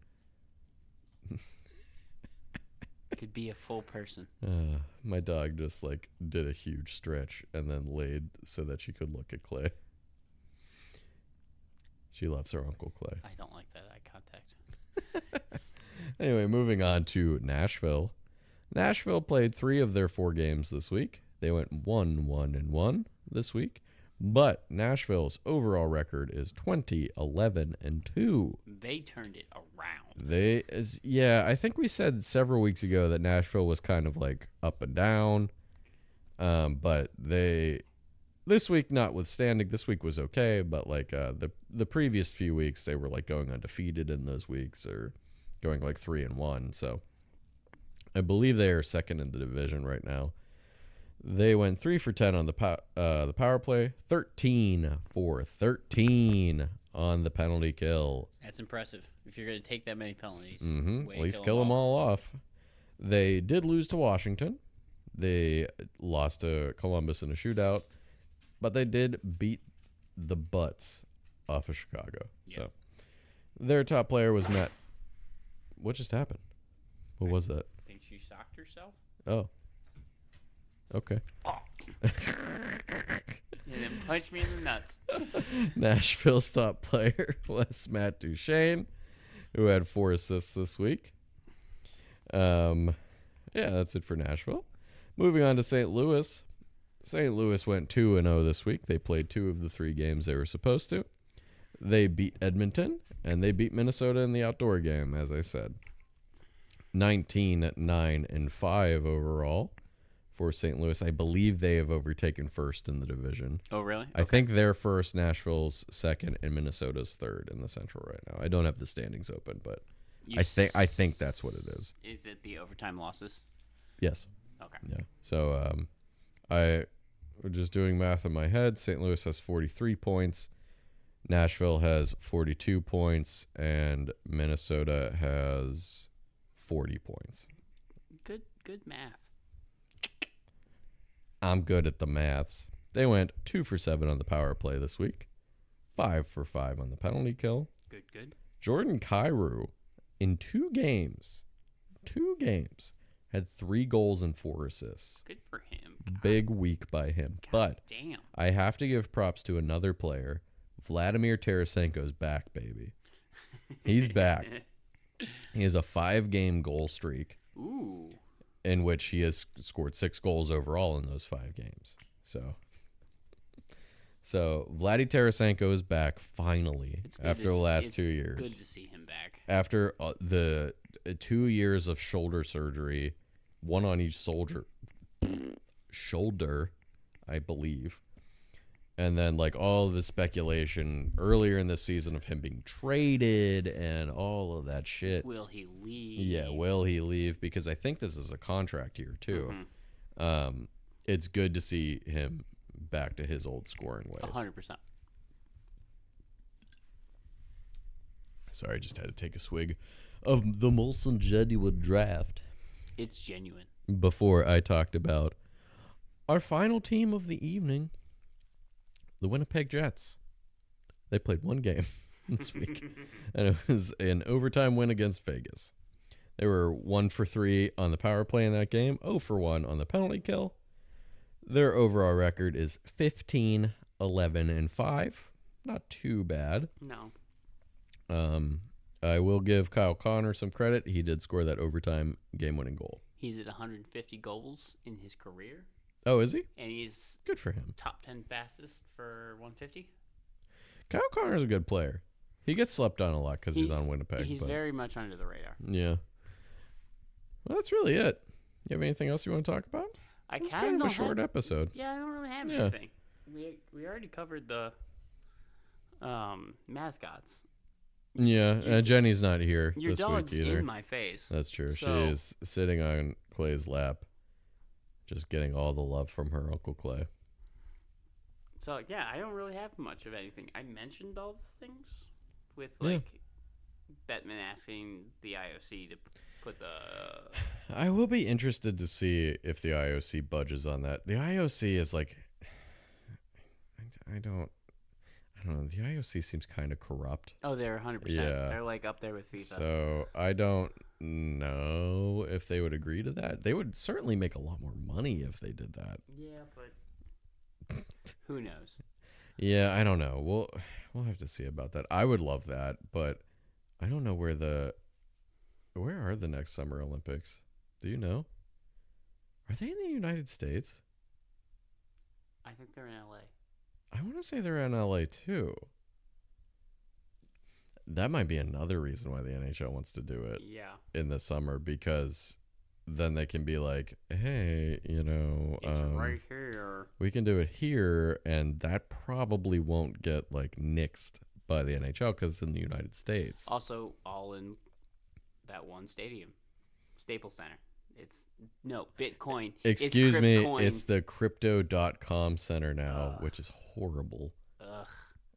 Could be a full person. My dog just did a huge stretch and then laid so that she could look at Clay. She loves her Uncle Clay. I don't like that eye contact. Anyway, moving on to Nashville. Nashville played 3 of their 4 games this week. They went 1-1-1 this week. But Nashville's overall record is 20-11-2. They turned it around. I think we said several weeks ago that Nashville was kind of up and down. But this week notwithstanding, this week was okay. But the previous few weeks, they were going undefeated in those weeks or going 3-1. So I believe they are second in the division right now. They went 3 for 10 on the power play, 13 for 13 on the penalty kill. That's impressive. If you're going to take that many penalties, At least kill them all off. They did lose to Washington. They lost to Columbus in a shootout, but they did beat the butts off of Chicago. Yeah. So their top player was Matt. What just happened? What was that? I think she socked herself. Oh. Okay. And then punch me in the nuts. Nashville's top player was Matt Duchene, who had 4 assists this week. Yeah, that's it for Nashville. Moving on to St. Louis. St. Louis went 2-0 this week. They played 2 of the 3 games they were supposed to. They beat Edmonton, and they beat Minnesota in the outdoor game, as I said. 19-9-5 overall. For St. Louis, I believe they have overtaken first in the division. Oh, really? I think they're first, Nashville's second, and Minnesota's third in the Central right now. I don't have the standings open, but I think that's what it is. Is it the overtime losses? Yes. Okay. Yeah. So I was just doing math in my head. St. Louis has 43 points. Nashville has 42 points, and Minnesota has 40 points. Good math. I'm good at the maths. They went 2 for 7 on the power play this week, 5 for 5 on the penalty kill. Good. Jordan Kyrou, in 2 games, had 3 goals and 4 assists. Good for him. God. Big week by him. God but damn. I have to give props to another player. Vladimir Tarasenko's back, baby. He's back. He has a 5-game goal streak. Ooh. In which he has scored 6 goals overall in those 5 games. So Vladdy Tarasenko is back finally after the last 2 years. Good to see him back. After the 2 years of shoulder surgery, one on each shoulder, I believe. And then all of the speculation earlier in the season of him being traded and all of that shit. Will he leave? Yeah, will he leave? Because I think this is a contract year too. Mm-hmm. It's good to see him back to his old scoring ways. 100%. Sorry, I just had to take a swig of the Molson Jedward draft. It's genuine. Before I talked about our final team of the evening, the Winnipeg Jets. They played 1 game this week, and it was an overtime win against Vegas. They were 1 for 3 on the power play in that game, 0 for 1 on the penalty kill. Their overall record is 15-11-5. not too bad. No. I will give Kyle Connor some credit. He did score that overtime game-winning goal. He's at 150 goals in his career, Oh, is he? and he's Good for him. top 10 fastest for 150. Kyle Connor's a good player. He gets slept on a lot because he's on Winnipeg. He's but very much under the radar. yeah. Well, that's really it. You have anything else you want to talk about? I It's kind kind of a don't short have, episode. Yeah, I don't really have Yeah. anything. We already covered the mascots. Yeah, Jenny's not here Your this dog's week either. in my face. That's true. She So- is sitting on Clay's lap, just getting all the love from her Uncle Clay. So yeah, I don't really have much of anything. I mentioned all the things with Yeah. like Bettman asking the IOC to put the. I will be interested to see if the IOC budges on that. The IOC is like, I don't know. The IOC seems kind of corrupt. Oh, they're 100%. Yeah. They're like up there with FIFA. So I don't know if they would agree to that. They would certainly make a lot more money if they did that. Yeah, but who knows? Yeah, I don't know. We'll have to see about that. I would love that, but I don't know where are the next Summer Olympics? Do you know? Are they in the United States? I think they're in LA. I want to say they're in LA too. That might be another reason why the NHL wants to do it Yeah. in the summer, because then they can be like, hey, It's right here. we can do it here, and that probably won't get like nixed by the NHL because it's in the United States. Also, all in that one stadium, Staples Center. It's no Bitcoin. Excuse it's me, Cryptcoin. it's the crypto.com center now, Ugh. which is horrible. Ugh.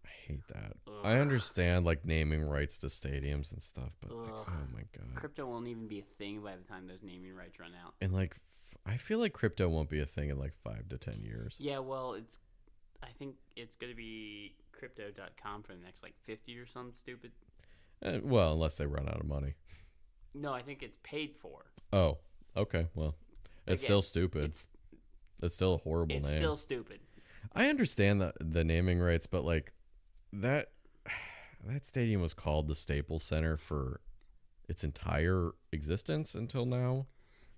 I hate that. Ugh. I understand like naming rights to stadiums and stuff, but like, Ugh. oh my god. Crypto won't even be a thing by the time those naming rights run out. And like I feel like crypto won't be a thing in like 5 to 10 years. Yeah, well, I think it's going to be crypto.com for the next like 50 or something stupid. Well, unless they run out of money. No, I think it's paid for. Oh, okay. Well, it's Again, still stupid. It's Still a horrible it's name. still stupid. I understand the naming rights, but like that stadium was called the Staples Center for its entire existence until now.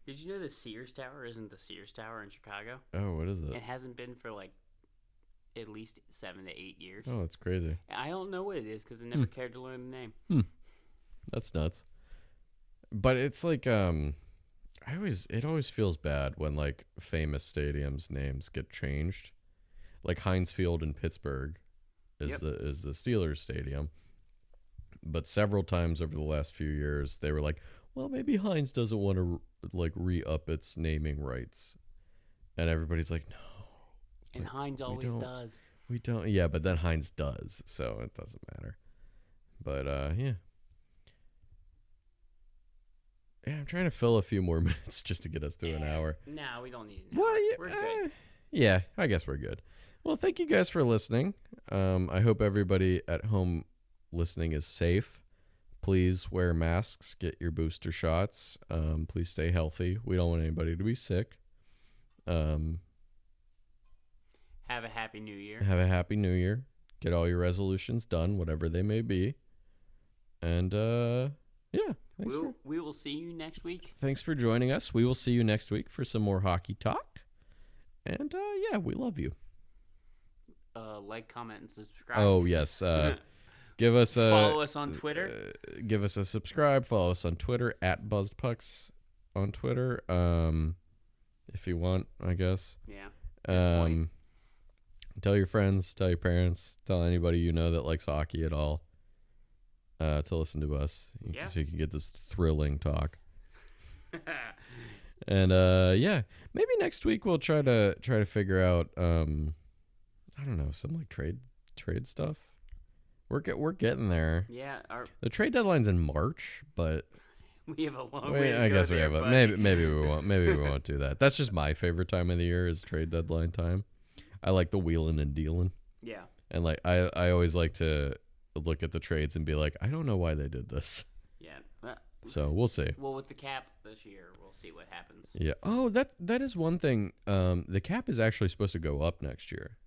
Did you know the Sears Tower isn't the Sears Tower in Chicago? Oh, what is it? It hasn't been for like at least 7 to 8 years. Oh, it's crazy. I don't know what it is because I never cared to learn the name. That's nuts. But it's like it always feels bad when like famous stadiums names get changed. Like Heinz Field in Pittsburgh is Yep. the Steelers stadium. But several times over the last few years they were like, well, maybe Heinz doesn't want to like re-up its naming rights. And everybody's like, no. And But Heinz always does. We don't. Yeah, but then Heinz does, so it doesn't matter. But yeah. Yeah, I'm trying to fill a few more minutes just to get us through an hour. No, we don't need an hour. Well, yeah, We're good. yeah, I guess we're good. Well, thank you guys for listening. I hope everybody at home listening is safe. Please wear masks, get your booster shots. Please stay healthy. We don't want anybody to be sick. Have a happy new year. Have a happy new year. Get all your resolutions done, whatever they may be. And yeah, We will see you next week. thanks for joining us. We will see you next week for some more hockey talk. And yeah, we love you. Like, comment, and subscribe. Oh yes, give us a Follow us on Twitter. give us a subscribe. Follow us on Twitter at BuzzedPucks on Twitter. If you want, I guess. Yeah. this point. Tell your friends, tell your parents, tell anybody you know that likes hockey at all to listen to us. Yeah. So you can get this thrilling talk. And yeah, maybe next week we'll try to figure out I don't know, some like trade stuff. We're getting there. Yeah. The trade deadline's in March, but We have a long way to I go guess we there, have a, buddy. maybe we won't do that. That's just my favorite time of the year is trade deadline time. I like the wheeling and dealing, Yeah. and like I always like to look at the trades and be like, I don't know why they did this. Yeah. So we'll see. Well, with the cap this year, we'll see what happens. Yeah. Oh, that is one thing. The cap is actually supposed to go up next year.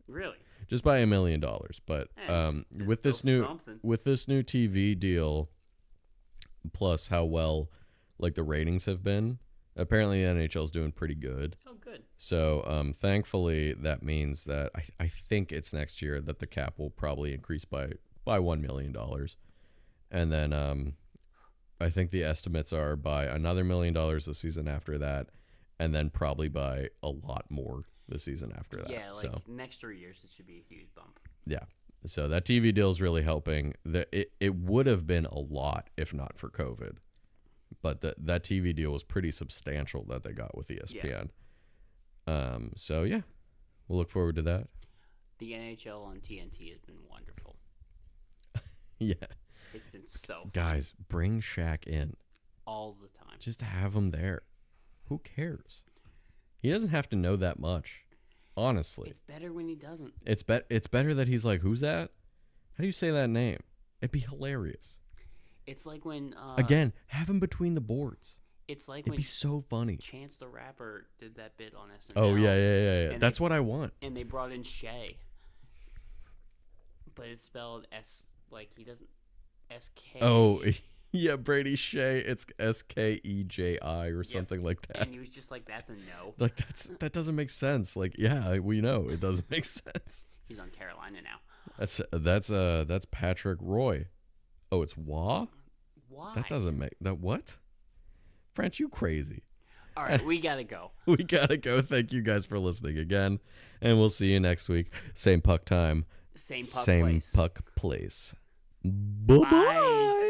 Really? just by $1 million. But Yeah, it's with this still new something. with this new TV deal, It's with this still new something. with this new TV deal, plus how well like the ratings have been, apparently the NHL's doing pretty good. Oh, good. So thankfully that means that I think it's next year that the cap will probably increase by $1 million. And then I think the estimates are by another $1 million the season after that, and then probably by a lot more the season after that. Yeah, like so next 3 years, it should be a huge bump. yeah. So that TV deal is really helping. It would have been a lot if not for COVID. But that TV deal was pretty substantial that they got with ESPN. So yeah, we'll look forward to that. The NHL on TNT has been wonderful. Yeah. It's been so fun Guys, bring Shaq in. all the time. Just have him there. Who cares? He doesn't have to know that much. Honestly. It's better when he doesn't. It's better that he's like, who's that? How do you say that name? It'd be hilarious. It's like when Again, have him between the boards. It's like It'd when be so funny. Chance the Rapper did that bit on SNL. Oh yeah. And That's what I want. And they brought in Shay, but it's spelled S like he doesn't SK. Oh yeah, Brady Shea. It's SKEJI or something like that. And he was just like, "That's a no." Like that doesn't make sense. Like yeah, we know it doesn't make sense. He's on Carolina now. That's Patrick Roy. Oh, it's Wah? Why? That doesn't make that what? French, you crazy. All right, we gotta go. We gotta go. Thank you guys for listening again, and we'll see you next week. Same puck time. Same puck Same place. puck place. Bye bye.